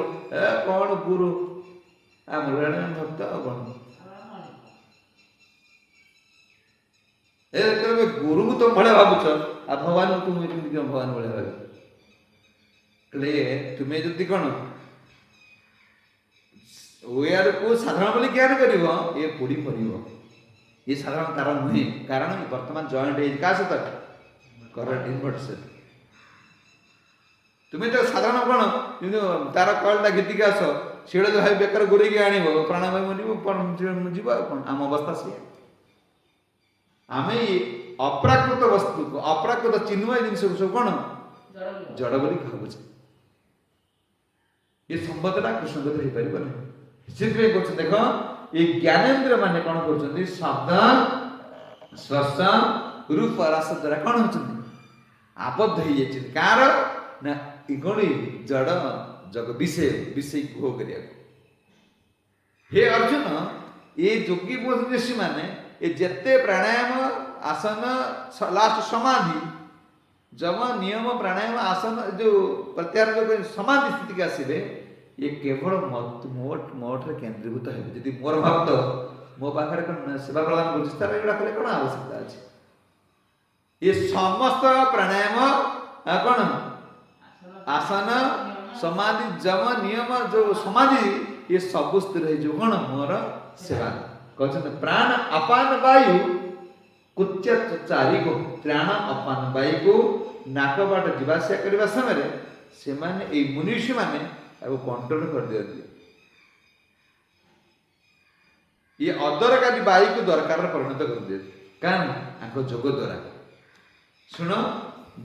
କ'ଣ ଗୁରୁ ଆମର ଭକ୍ତ ଆଉ କ'ଣ? ଗୁରୁକୁ ତମ ଭଳିଆ ଭାବୁଛ, ଆଉ ଭଗବାନଙ୍କୁ ତୁମେ କେମିତି କ'ଣ ଭଗବାନ ଭଳିଆ ଭାବ? ତୁମେ ଯଦି କ'ଣ ଓୟାରକୁ ସାଧାରଣ ବୋଲି ଜ୍ଞାନ କରିବ, ଏ ପୋଡ଼ି ମରିବ। ଏ ସାଧାରଣ ତାର ନୁହେଁ, କାରଣ ବର୍ତ୍ତମାନ ଜଏଣ୍ଟ ହେଇଛି କାହା ସହିତ? କରେଣ୍ଟ ଇନଭର୍ଟର ସହିତ। ତୁମେ ତ ସାଧାରଣ କ'ଣ କିନ୍ତୁ ତାର କଏଲଟା ଘିତିକି ଆସ, ସେଇଟା ତ ଭାଇ ବେକାର ଗୁରେଇକି ଆଣିବ, ପ୍ରାଣବାୟୁ ଯିବ ଆଉ କ'ଣ? ଆମ ଅବସ୍ଥା ସିଏ। ଆମେ ଅପ୍ରାକୃତ ବସ୍ତୁକୁ, ଅପ୍ରାକୃତ ଚିନ୍ମୟ ଜିନିଷକୁ ସବୁ କ'ଣ ଜଡ଼ ବୋଲି ଭାବୁଛେ। ଏ ସମ୍ବନ୍ଧଟା କୃଷ୍ଣଗତ ହେଇପାରିବ ନାହିଁ। ସେଥିପାଇଁ କହୁଛନ୍ତି ଦେଖ, ଏ ଜ୍ଞାନେନ୍ଦ୍ର ମାନେ କ'ଣ କରୁଛନ୍ତି? ଶବ୍ଦ ସ୍ପର୍ଶ ରୂପ ରସ ଦ୍ୱାରା କ'ଣ ହଉଛନ୍ତି? ଆବଦ୍ଧ ହେଇଯାଇଛନ୍ତି। କାହାର ନା କ'ଣ? ଜଡ଼ ଜଗ ବିଷୟ ଭୋଗ କରିବାକୁ। ହେ ଅର୍ଜୁନ, ଏ ଯୋଗୀ ଋଷି ମାନେ ଏ ଯେତେ ପ୍ରାଣାୟାମ ଆସନ ଲାଷ୍ଟ ସମାଧି ଯମ ନିୟମ ପ୍ରାଣାୟାମ ଆସନ ଯୋଉ ପ୍ରତ୍ୟାହାର ଯୋଉ ସମାଧି ସ୍ଥିତିକି ଆସିବେ, ଇଏ କେବଳ ମୋଠରେ କେନ୍ଦ୍ରୀଭୂତ ହେବେ। ଯଦି ମୋର ଭକ୍ତ ମୋ ପାଖରେ କ'ଣ ସେବା ପ୍ରଦାନ କରୁଛି, ତାର ଏଗୁଡ଼ା କଲେ କ'ଣ ଆବଶ୍ୟକତା ଅଛି? ଏ ସମସ୍ତ ପ୍ରାଣାୟାମ କ'ଣ ଆସନ ସମାଧି ଯମ ନିୟମ ଯୋଉ ସମାଧି, ଏ ସବୁ ସ୍ଥିର ହେଇଯିବ କ'ଣ? ମୋର ସେବା। କହିଛନ୍ତି ପ୍ରାଣ ଅପାନ ବାୟୁ କୁଚ୍ଚାରିକୁ, ପ୍ରାଣ ଅପାନ ବାୟୁକୁ ନାକ ବାଟ ଯିବା ଆସିବା କରିବା ସମୟରେ ସେମାନେ ଏଇ ମୁନିଷୀ ମାନେ ତାକୁ କଣ୍ଟ୍ରୋଲ କରିଦିଅନ୍ତି। ଇଏ ଅଦରକାରୀ ବାୟୁକୁ ଦରକାରରେ ପରିଣତ କରିଦିଅନ୍ତି। କାରଣ ତାଙ୍କ ଯୋଗ ଦ୍ୱାରା। ଶୁଣ,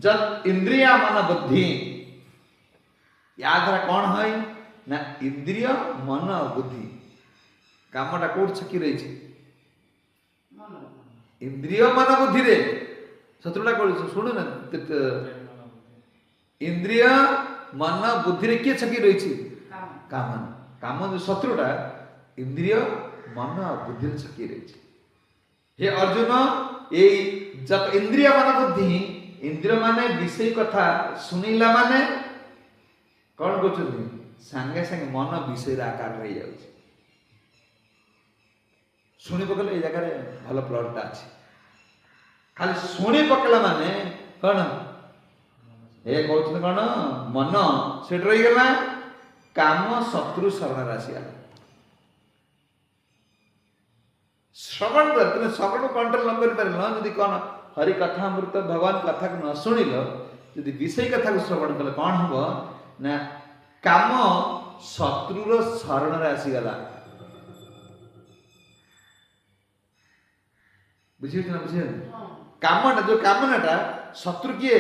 ଯତ୍ ଇନ୍ଦ୍ରିୟ ମନ ବୁଦ୍ଧି, ୟା ଦ୍ୱାରା କ'ଣ ହୁଏ ନା ଇନ୍ଦ୍ରିୟ ମନ ବୁଦ୍ଧି କାମଟା କୋଉଠି ଛକି ରହିଛି? ଇନ୍ଦ୍ରିୟ ମନ ବୁଦ୍ଧିରେ। ଶତ୍ରୁଟା କରୁଛୁ ଶୁଣୁ ନା, ଇନ୍ଦ୍ରିୟ ମନ ବୁଦ୍ଧିରେ କିଏ ଛକି ରହିଛି? କାମନା। କାମ ଯୋଉ ଶତ୍ରୁଟା ଇନ୍ଦ୍ରିୟ ମନ ବୁଦ୍ଧିରେ ଛକି ରହିଛି। ହେ ଅର୍ଜୁନ, ଏଇ ଯତ ଇନ୍ଦ୍ରିୟ ମନ ବୁଦ୍ଧି, ଇନ୍ଦ୍ରିୟ ମାନେ ବିଷୟ କଥା ଶୁଣିଲା ମାନେ କ'ଣ କରୁଛନ୍ତି? ସାଙ୍ଗେ ସାଙ୍ଗେ ମନ ବିଷୟରେ ଆକାର ହେଇଯାଉଛି। ଶୁଣି ପକେଇଲେ ଏଇ ଜାଗାରେ ଭଲ ପ୍ଲଟଟା ଅଛି। ଖାଲି ଶୁଣି ପକେଇଲା ମାନେ କ'ଣ? ଏ କହୁଛନ୍ତି କ'ଣ? ମନ ସେଠି ରହିଗଲା, କାମ ଶତ୍ରୁ ଶରଣରେ ଆସିଗଲା। ଶ୍ରବଣ ତୁମେ ଶ୍ରବଣ କଣ୍ଟ୍ରୋଲ ନ କରିପାରିଲ, ଯଦି କ'ଣ ହରି କଥା ଅମୃତ ଭଗବାନ କଥାକୁ ନ ଶୁଣିଲ, ଯଦି ବିଷୟ କଥାକୁ ଶ୍ରବଣ କଲେ କ'ଣ ହବ ନା କାମ ଶତ୍ରୁର ଶରଣରେ ଆସିଗଲା। ବୁଝିପାରୁଛ ନା? ବୁଝିପାରୁନି? କାମଟା ଯୋଉ କାମନାଟା ଶତ୍ରୁ କିଏ?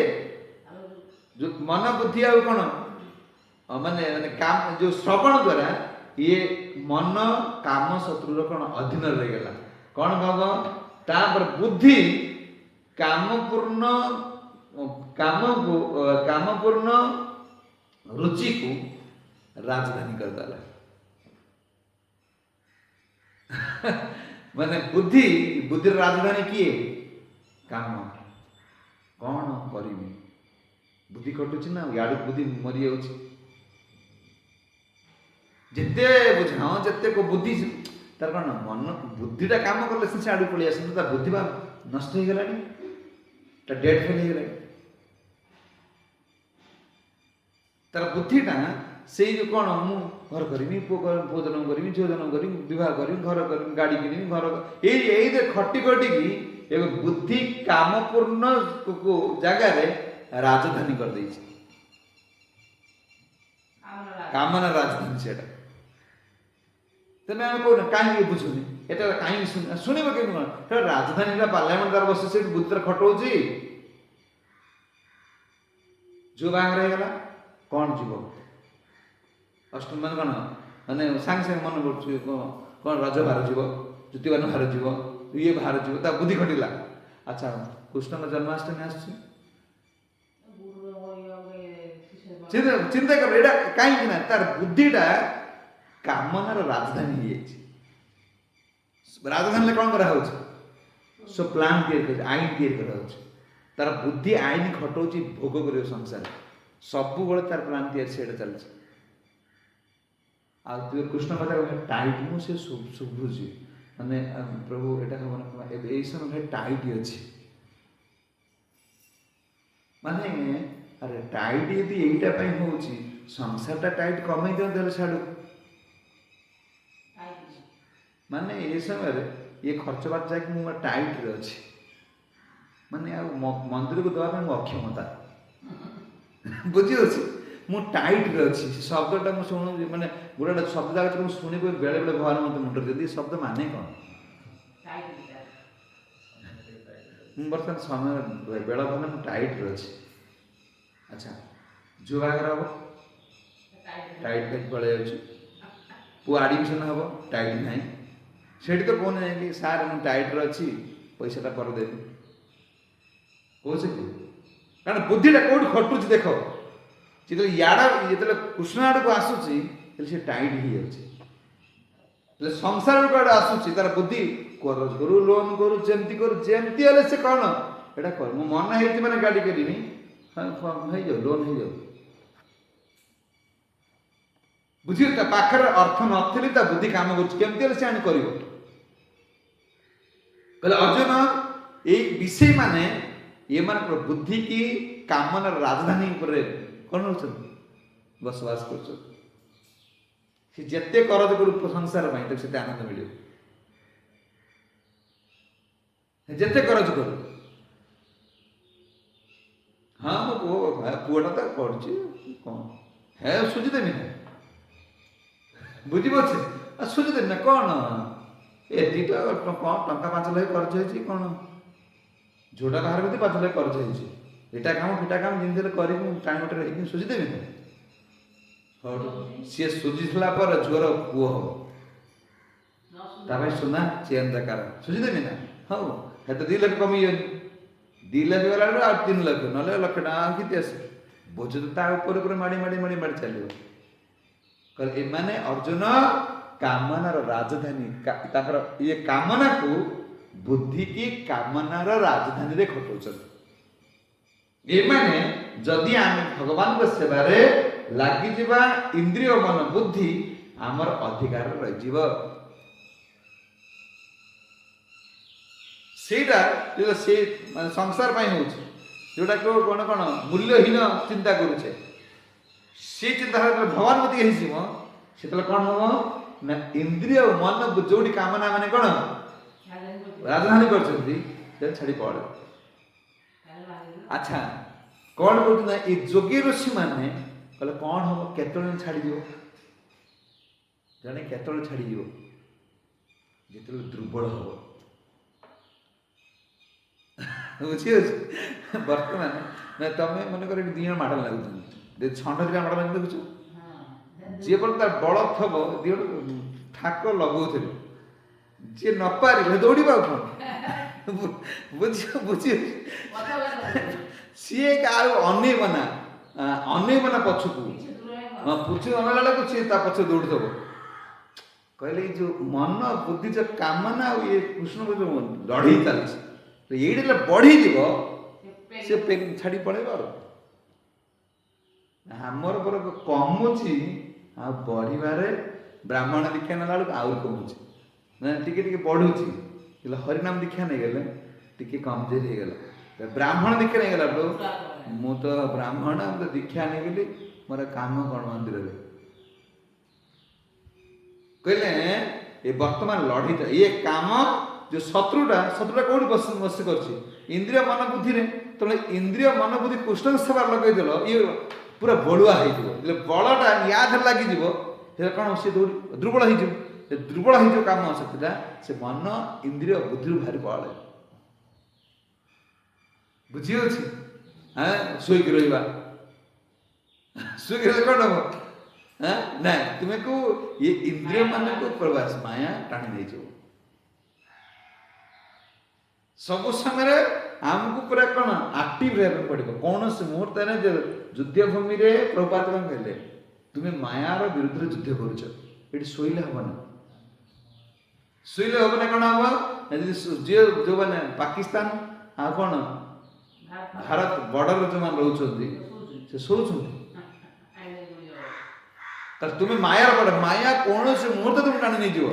ଯୋଉ ମନ ବୁଦ୍ଧି ଆଉ କ'ଣ ମାନେ ଯୋଉ ଶ୍ରବଣ ଦ୍ୱାରା ଇଏ ମନ କାମ ଶତ୍ରୁର କ'ଣ ଅଧୀନରେ ରହିଗଲା। କ'ଣ ଭାବ? ତାପରେ ବୁଦ୍ଧି କାମପୂର୍ଣ୍ଣ ରୁଚିକୁ ରାଜଧାନୀ କରିଦେଲା। ମାନେ ବୁଦ୍ଧିର ରାଜଧାନୀ କିଏ? କାମ। କ'ଣ କରିବି? ବୁଦ୍ଧି କଟୁଛି ନା, ଇଆଡୁ ବୁଦ୍ଧି ମରିଯାଉଛି। ଯେତେ ବୁଝାଅ ଯେତେ ବୁଦ୍ଧି ତାର କ'ଣ ମନ ବୁଦ୍ଧିଟା କାମ କଲେ ସେ ଆଡୁ ପଳେଇ ଆସନ୍ତୁ, ତା ବୁଦ୍ଧି ବା ନଷ୍ଟ ହେଇଗଲାଣି। डेट फेल हो तार बुद्धिटा से जो कौन मु घर करी पुओ जन्म करी झील जन्म करी बहुत करी घर करी गाड़ी किनी घर ये खटी खटी एक बुद्धि कामपूर्ण जगार राजधानी कर दे कामना राजधानी से तेज आम कौन कहीं बुझुनी एटा कहीं शुणव के राजधानी पार्लियामेंट तार बस से बुद्धि खटाऊँ जो बाहर गला कौन जीव अष्टम मान कौन मैंने सांगे सांगे मन पड़ू कौन रज बाहर जीव ज्योतिबान बाहर जीव ये बाहर जीव बुद्धि खटिला अच्छा कृष्ण जन्माष्टमी आस चिंता कर एटा कहीं तार बुद्धिटा कामनार राजधानी राजधानी कौन करा सब प्लान तैयार आईन तैयार तार बुद्धि आईन खटाऊँ भोग कर संसार सब बड़े तार प्लान तैयार चलती आ कृष्ण कथा टाइट मुझे शुभुची माने प्रभु एटा हम समय टाइट अच्छी माने अरे टाइट यदि यहीटा हूँ संसारटा टाइट कमे दिखाँ साड़ू माने ये समय ये खर्च बात जाकि मुझे टाइट रे अच्छी माने मंदिर को देवाई अक्षमता बुझी मु टाइट रे अच्छी शब्दटा मुझे शुणु मैंने गोटे शब्द जगह शुणी बेले बेले भगवान मत मुंड दिए शब्द माने कौन बर्तमान समय बेला भले मुझे टाइट रे अच्छी अच्छा जो बाहर हम टाइट टाइट पड़े पु आडमिशन हम टाइट ना से तो कौन ना कि सार मुझे टाइट रे अच्छी पैसाटा पर देवी कौन कारण बुद्धिटा कौट खटुच देख जो याड़ा जो कृष्ण आड़ को आसूसी से टाइट ही अच्छे संसार को आसूसी तार बुद्धि करज करू लोन करू जमती करू जमती हेल्ले से कौन एटा कर मो मन है मैंने गाड़ी करी जाओ लोन हो जाओ बुझी पाखर अर्थ नथी बुद्धि काम कर अर्जुन ये विषय माने ये मान बुद्धि की कामना राजधानी कौन हो बसवास कर जिते करज करू संसार से आनंद मिले जिते करज करू हाँ मो पुआटा तो पढ़ी कौन है सुझीदेवी ना बुझीपे सुझीदेवी ना कौन ये कौन टा 5 लाख खर्च हो कौन जोटा बाहर भी 5 लाख खर्च हो एटा काम फिटा काम जिन टाइम सुझीदेवी ना सी सुझीला झुअर पुओ हम सुना चेन दरकार सुझीदेवी ना हाँ है तो 2 लाख कमी 2 लाख गला 3 लाख ना लक्ष टाँग कि बोझ तो माड़ी माड़ी माड़ी माड़ी चलो कल एमाने अर्जुन कामनार राजधानी ये कामना को बुद्धि की कामनार राजधानी रे खटाउछन एमाने जदि आम भगवान को सेवारे लागी जिबा इंद्रिय मन बुद्धि आमर अधिकार रही जीव सेटा जो से संसार पाई हो जोटा को कौन कौन मूल्यहीन चिंता करुचे से चिंता भगवान मत से कौन हम ना इंद्रिय मन जो कामना माने कौन राजधानी कर छाड़ी पड़े अच्छा कौन बोलते ये जोगी ऋषि माने कहले कौन हम केतल छाड़ी जड़े केतल छाड़ी जो दुर्बल हम बुझी बर्तमान तुम मन कर 2 जन माड़ लगुच छंड 2 माड़ लगे देखुच जी पर तार बल थब 2 ठाक लगौले जी न पारे दौड़ कौन बुझी सी अनेबना अनेबना पछकू पुछ अनेला को सी पछ दौड़ थब कहले जो मन बुद्धि जो कामना ये कृष्ण को जो लड़े चलती ये बढ़ी से छाड़ी पड़े आमर पर कमुची आ बढ़िबारे ब्राह्मण दीक्षा ना आउ कमुची ना टिके बढ़ुची हरिनाम दीक्षा नहीं गले टिके कमजोर हो गला ब्राह्मण दीक्षा नहीं गला प्रभु मु तो ब्राह्मण तो दीक्षा नहीं गली मोर काम कौन मंदिर रे कहले ये वर्तमान लड़ी ये काम जो शत्रुटा कौन बस कर इंद्रिय मन बुद्धि रे तो इंद्रिय मन बुद्धि कृष्ण सेवा लगे दिल ये पूरा बलुआ हो बलटा या लगी कौन सी दुर्बल हो दुर्बल हो काम से मन इंद्रिय बुद्धि भारी बल बुझी अच्छी हाँ शोक रहा शोक कौन हम ना तुम्हें को ये इंद्रिय मान को प्रवास माया टाणी नहीं जाओ सब समय आमको पूरा कौन एक्टिव रहा पड़ो कौन से मुहूर्त युद्ध भूमि में प्रभुपाद कौन कहले तुम्हें मायार विरुद्ध युद्ध कर शोले हम ना शोले हम ना कौन हम जो मैंने पाकिस्तान आ कौन भारत बॉर्डर जो मान रोचे शो तुम्हें माया बड़ माया कौन से मुहूर्त तुम टाणी नहीं जीव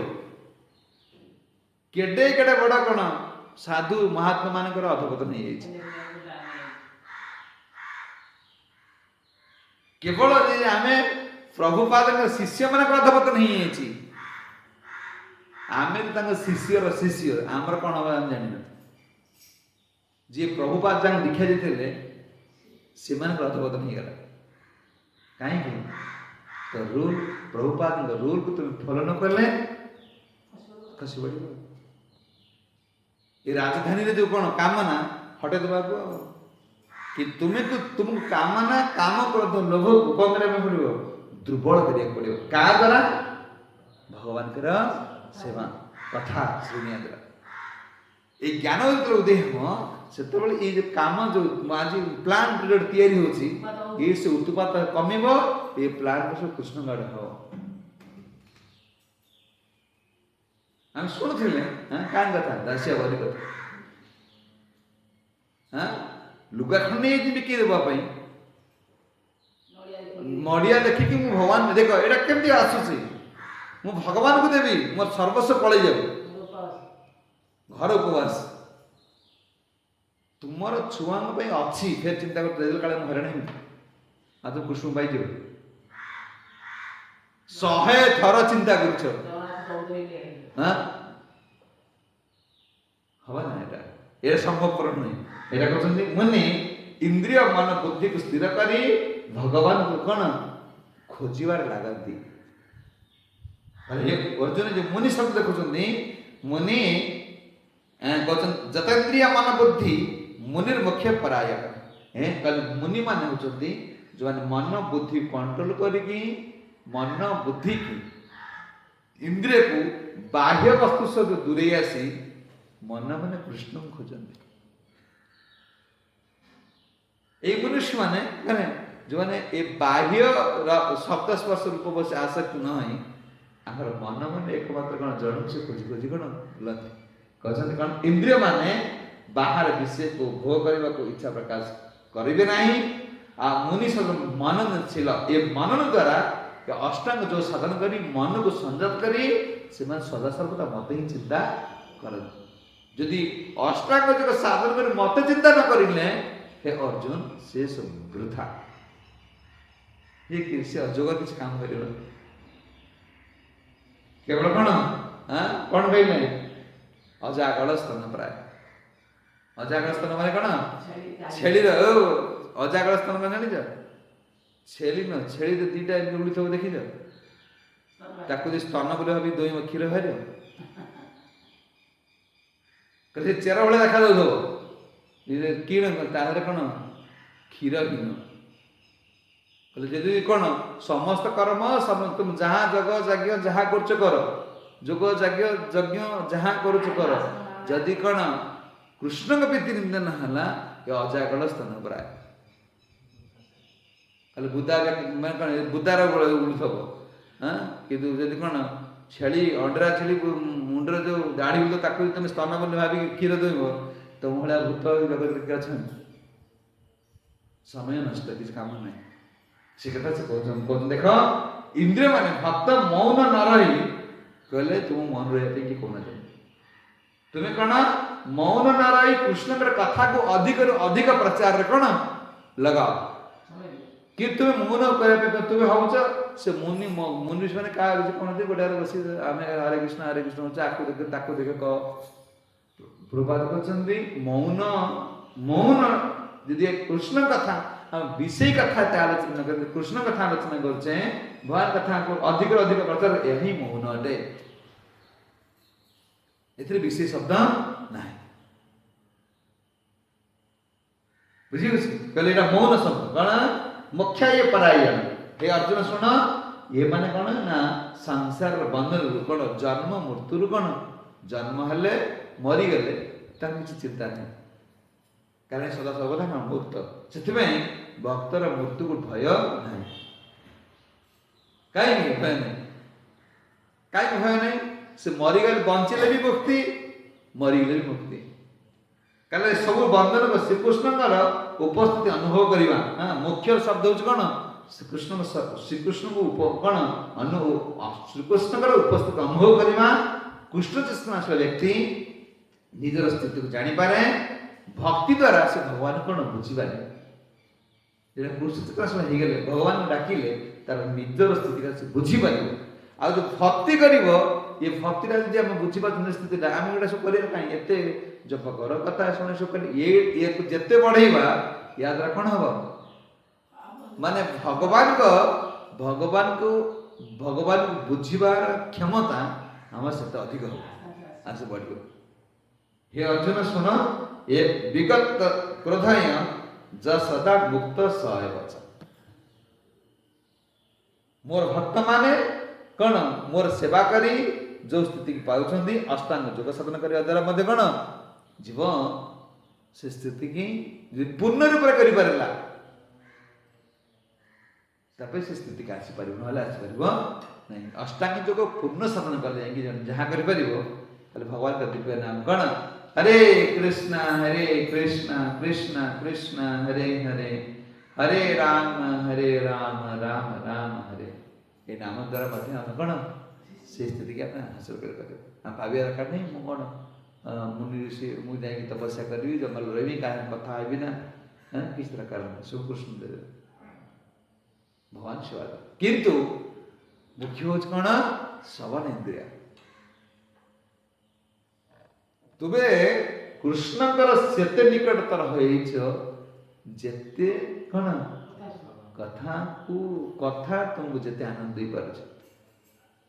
केडे केडे बड़ा कौन साधु महात्मा मानकर अधपतन हो केवल आम प्रभुपाद शिष्य मान अधपतन हो आम शिष्यर शिष्य आमर कौन हम आम जान जी प्रभुपाद जहाँ दीक्षा देते से अधपतन हो गला कहीं तो रूल प्रभुपाद रूल को तुम फॉलो न कले खसी पड़ ये राजधानी रे जो कौन कामना हटे देवा कि तुम्हें तुमको कामना काम कर लोभ को कौन करने पड़ो दुर्बल करिया पड़ो क्या द्वारा भगवान कर सेवा कथा शुनिया द्वारा ये ज्ञान जो उदय हम से ये जो काम जो आज प्लान पीरियड तैयारी होची ये से उत्पात कमिबो ये प्लान को सब कृष्ण गढ़ हो हम सुनथिले हां कान कथा दासिया वाली कथा हां लुगा खने जे बिके देबा पई मडिया देखि कि मु भगवान देखो एटा केमती आसुची मु भगवान को देबी मोर सर्वस्व पळै जाबो घर उपवास तुमर छुआ अच्छी फिर चिंता कर रेजल्ट काले हरण आ तो कृष्ण पाई जो 100 थर चिंता कर हवा ना एटा ये संभवपर नहीं एटा कहते मुनि इंद्रिय मन बुद्धि को स्थिर करी भगवान को कौन खोजबार लागती अर्जुन जो मुनि शब्द देखुं मुनि जतेन्द्रिय मन बुद्धि मुनिर मुख्य परायण कल मुनि मान होचंदी जो माने मन बुद्धि कंट्रोल करिकी मन बुद्धि की इंद्रिय को बाह्य वस्तु से दूरे आसी मन माने कृष्ण को खोजंदी ए मनुष्य माने कने जो माने ए बाह्य शब्द स्पर्श रूप बस आसक्त न होई आगर मन माने एकमात्र कौन जड़ से खोजी खोजी कौन बुलाते कहते कौन इंद्रिय माने बाहर विषय को भोग करने को इच्छा प्रकाश करेंगे नहीं आ मुनि सब मनन छिल ये मनन द्वारा अष्टांग जो साधन करी मन को संयत करी से सदा सर्वदा मत ही चिंता कर यदि अष्टांग जो साधन करी मत चिंता न करिले हे अर्जुन से सब वृथा ये किसी अजोग किसी काम कर केवल कौन कौन कहले अजागल स्तन प्राय अजागल स्तन माने कौन छेली अजागल स्तन माने जानी छेली न छेली तो दीटा उड़ी थो देखी ताकू स्तन बोले भाभी दोई क्षीर बाहर कहे चेरा भाई देखा जाऊ किण कौन क्षीर हीन कहले कौन समस्त कर्म तुम जहाँ जग यज्ञ जहाँ कर जोग यज्ञ यज्ञ जहाँ कर जदि कौन कृष्ण प्रीति निंदन है ये अजागल स्तन प्राय खाली बुदा मैं बुदार उड़ुथब हाँ कि कौन छेली अंडरा छेली मुंडर जो दाढ़ी हो ताकू तुम स्तन बोले भावी क्षीर देव तो भाया भूत जगत अच्छा समय नष्ट किसी काम नहीं से कथा से कहते देख इंद्रिय माने भक्त मौन न रही कहले तुम मन रही कि कौन चाहिए तुम्हें कौन मौन न रही कृष्ण कथा को अधिक अधिक प्रचार कौन लगाओ कि तुम्हें मौन करने तुम्हें भावुच से मुनि मुनि मैंने क्या कौन गोटे बस आम हरे कृष्ण आपको देख ताको देख कह प्रभुपाद कहते मौन मौन यदि कृष्ण कथा विषय कथा आलोचना करते कृष्ण कथा आलोचना करते भगवान कथा को अधिक अधिक प्रचार यही मौन अटे एथरे विषय शब्द ना बुझी कहले एटा मौन शब्द कौन मुख्य ये परायण हे अर्जुन शुण ये माने कौन ना संसार बंधन कौन जन्म मृत्यु कौन जन्म हेले मरी गले किसी चिंता नहीं कारण सदा सर्वदा ना मुक्त से भक्तर मृत्यु को भय ना कहीं भय नहीं कहीं भय नहीं से मरीगले बंचले भी मुक्ति मरीगले भी मुक्ति कहले सब बंधन को श्रीकृष्ण उपस्थिति अनुभव करवा हाँ मुख्य शब्द हूँ कौन श्रीकृष्ण को कौन श्रीकृष्ण उपस्थिति अनुभव करवा कृष्ण चेष्टा व्यक्ति निजर स्थिति को जानीपे भक्ति द्वारा से भगवान कौन बुझीपारे कृष्ण चेष्टा होगले भगवान को डाकिले तार निजर स्थिति से बुझीपार आ जो भक्ति कर ये भक्ति आम बुझीपार स्थिति आम गोटा सब करते जप कर कथा शुणे सब ये जिते बढ़ेवा या द्वारा कौन हम माने भगवान को बुझीबार क्षमता आम से अधिक हो आज बढ़ हे अर्जुन सुन ये विगत क्रोधाय ज सदा मुक्त सहाय मोर भक्त माने कौन मोर सेवा करी जो स्थिति की पाउछंदी अष्टांग योग साधन करने द्वारा मध्य कौन जीव से स्थिति की पूर्ण रूप से करि परला तबे से स्थिति का आसी परिबो हला आसी परिबो नहीं अष्टांग योग पूर्ण साधन कर जाएंगे जहां करि परिबो तले भगवान का दिव्य नाम कौन हरे कृष्ण कृष्ण कृष्ण हरे हरे हरे राम राम राम हरे ये नाम द्वारा मध्य हम कौन से स्थिति के अपने हासिल कर भाविया दरकार नहीं मु कौन मुनि ऋषि मुझे तपस्या करी जंगल रही क्या कथा है ना किस तरह कारण शिवकृष्ण भगवान शिवाद किंतु मुख्य हूँ कौन श्रवण इंद्रिया तुम्हें कृष्णकर सेते निकटतर होते कौन कथा तुमको जिते आनंद दे पार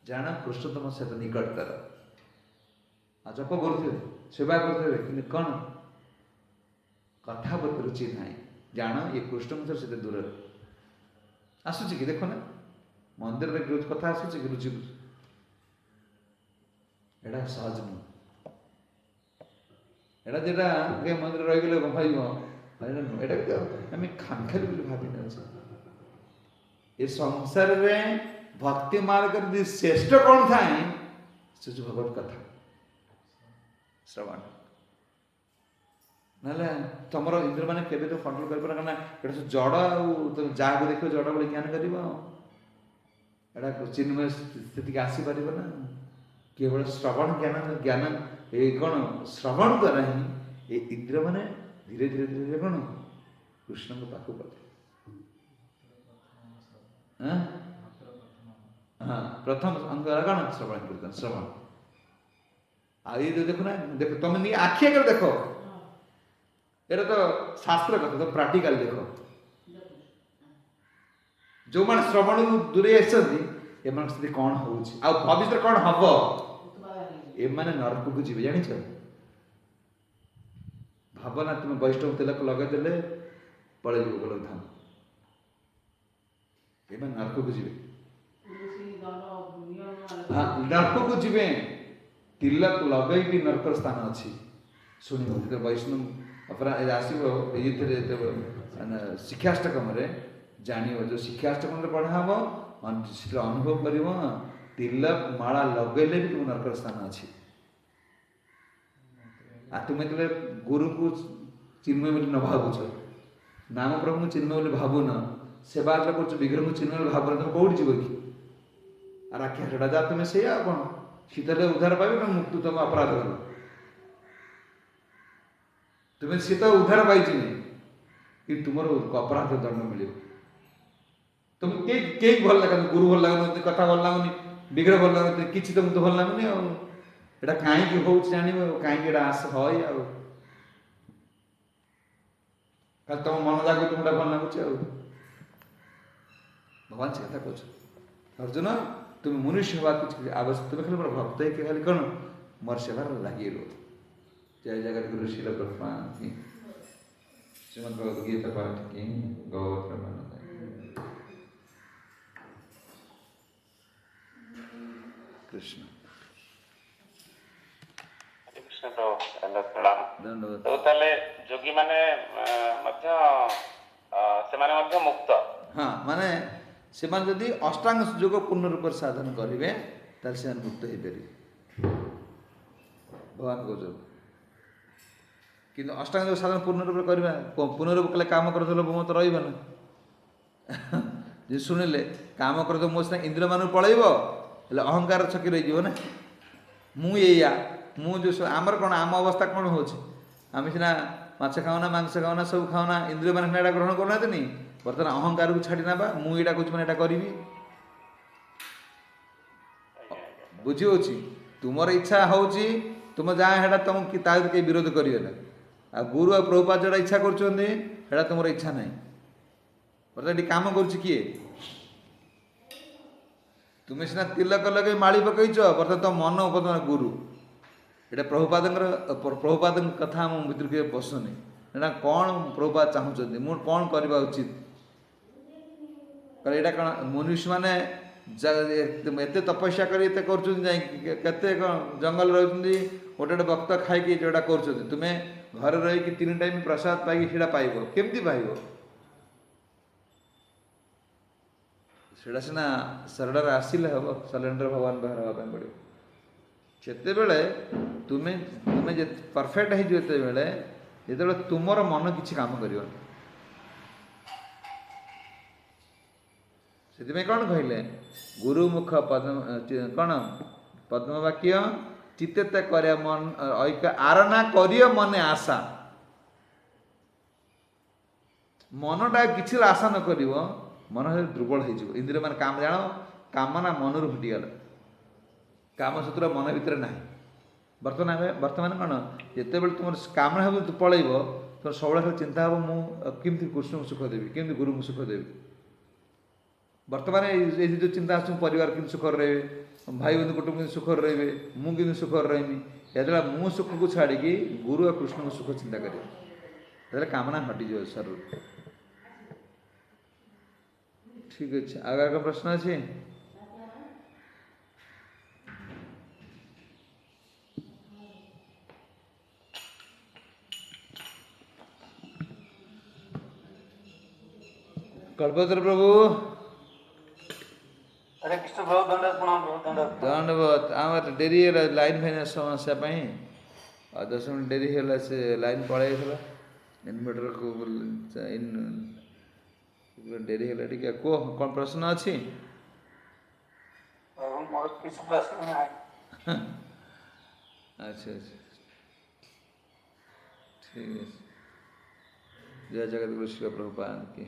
जान कृष्ण तुम सहित निकटतर जप कर सेवा करते कौन कथा प्रति रुचि ना जान ये कृष्ण से दूर आसूची कि देख ना मंदिर में कथा आसूची कि रुचि एटा सहज नुह एटा जेटा मंदिर रही गले भाई आम खामखाली भावी ये संसार में भक्ति मार्ग श्रेष्ठ कौन थाए से भगवत कथा श्रवण ना तुम इंद्र मैंने केवे तो कंट्रोल कर जड़ तुम जहाँ देख जड़ बोले ज्ञान कर चिन्मय स्थिति आसी पार ना केवल श्रवण ज्ञान ज्ञान ये कौन श्रवण द्वारा ही ये इंद्र मैंने धीरे धीरे धीरे कौन कृष्ण को पाखु कर हाँ प्रथम अंग कौन श्रवण कीर्तन श्रवण आई देखो ना देखो तुम नहीं आखि अगर देखो ये तो शास्त्र कथा तो प्राक्टिकल देखो जो मान श्रवण दूरे स्थिति कौन हो भविष्य कौन हम ये माने नरक को जीवे जानी भावना तुम वैष्णव तिलक लगेदेले पड़े जीव गोलक धाम ये नरक को जीवे हाँ नरक को जीवे तिलक लगे भी नरक स्थान अच्छी शुण वैष्णव अपराध आसो ये शिक्षाष्टकम जान जो शिक्षाष्टकम पढ़ा हम अनुभव कर तिलक माला लगेले भी तुम नरक स्थान अच्छी तुम्हें जो गुरु को चिन्मय बोली न भावुच नाम प्रभु को चिन्मय बोली भावुन सेवा कर विग्रह को चिन्मय बोली भावुन तुम कौट जीव कि आखि हाटा जा तुम्हें से कौन शीतल उद्धार पाइब तुम मुक्त तुम अपराध कर तुम सी तो उद्धार पाई कि तुम अपराध दंड मिल तुम कई भल लगा गुरु भल लगुनि कथा भल लगुनि विग्रह भल लगुनि किसी तुमको तो भल लगुनि आटा कहीं हो जान कहीं आस हई खाली तुम मन जाग तुमटा भल लगुच भगवान से कथा कह अर्जुन तुम मनुष्य हवा कुछ आवश्यक तुम खाली मोर भक्त है खाली कौन मोर सेवार लगे रो जय जगत गुरु शिल प्रभुपाद की श्रीमद् भगवद गीता पाठ की गौत्र कृष्ण कृष्ण तो प्रणाम धन्यवाद तो ताले जोगी माने मध्य से माने मध्य मुक्त हाँ माने से जदि अष्टांग योग पूर्ण रूप साधन करेंगे ताल से मुक्त हो पारे भगवान कौन कि अष्टांग योग साधन पूर्ण रूप करवा पूर्ण रूप कले काम कर मत रहा ना जी शुणिले काम कर मो सीना इंद्र मान पलैब अहंकार छकी रही ना मुझा जो आमर कौन आम अवस्था कौन हो आम सीना माछ खाऊना मांस खाऊना सब खाऊना इंद्रिय मान सीना ग्रहण करना बर्तमान अहंकार को छाड़ी ना मुझे यहाँ कौन मैंने करी बुझी तुम इच्छा हो तुम जहाँ है तुम कहीं विरोध करेंगे ना आ गुरु आ प्रभुपाद जो इच्छा कर तुम इच्छा ना बर्तमान ये कम कर किए तुम्हें सीना तिलक लगे माड़ी पकईच बर्तमान तुम मन बर्तमान गुरु यहाँ प्रभुपाद कथा आम भर के पशुनी यहाँ कौन प्रभुपाद चाहते मुझे कौन करवा उचित यहाँ कौन मनुष्य मैंने एत तपस्या कर जंगल रही गोटे गोटे भक्त खाई जोटा कर तुम्हें घर रही 3 टाइम प्रसाद पाई पाइब केमती पाइब सेटा सीना शरण आसिले हम सरेंडर भगवान बाहर हाँपा पड़ो जिते बड़े तुम्हें तुम्हें परफेक्ट है जो तुमर मन किसी काम कर कौन कहले गुरुमुख पद्म कौन पद्मवाक्य चित्ते कर मन आरना करिय मने आशा मनटा किसी आशा न कर मन दुर्बल हो इंद्रिय मान काम जान कामना मन हटिगला कामसूत्र मन भर ना बर्तमान कौन जिते बड़े तुम कामना भाव पलैब तुम सब चिंता हम मुझे कृष्ण को सुख देवी केमती गुरु को सुख देवी बर्तमान ये जो चिंता आस परिवार कि सुख रे भाई बंधु कुटुंब सुख रे मुझे सुख रही या मु सुख को छाड़ी गुरु और कृष्ण को सुख चिंता कर कामना हटिज सर ठीक अच्छे आगे का प्रश्न अच्छे कल्पत्र प्रभु हरे कृष्ण बहुत दंडवत आम डेरी लाइन फैन समस्या और 10 मिनट डेरी है से लाइन पड़े इनवर्टर को डेरी है टे कह कौन प्रश्न अच्छी अच्छा अच्छा ठीक है जय जगत गुरु श्री प्रभुपाद की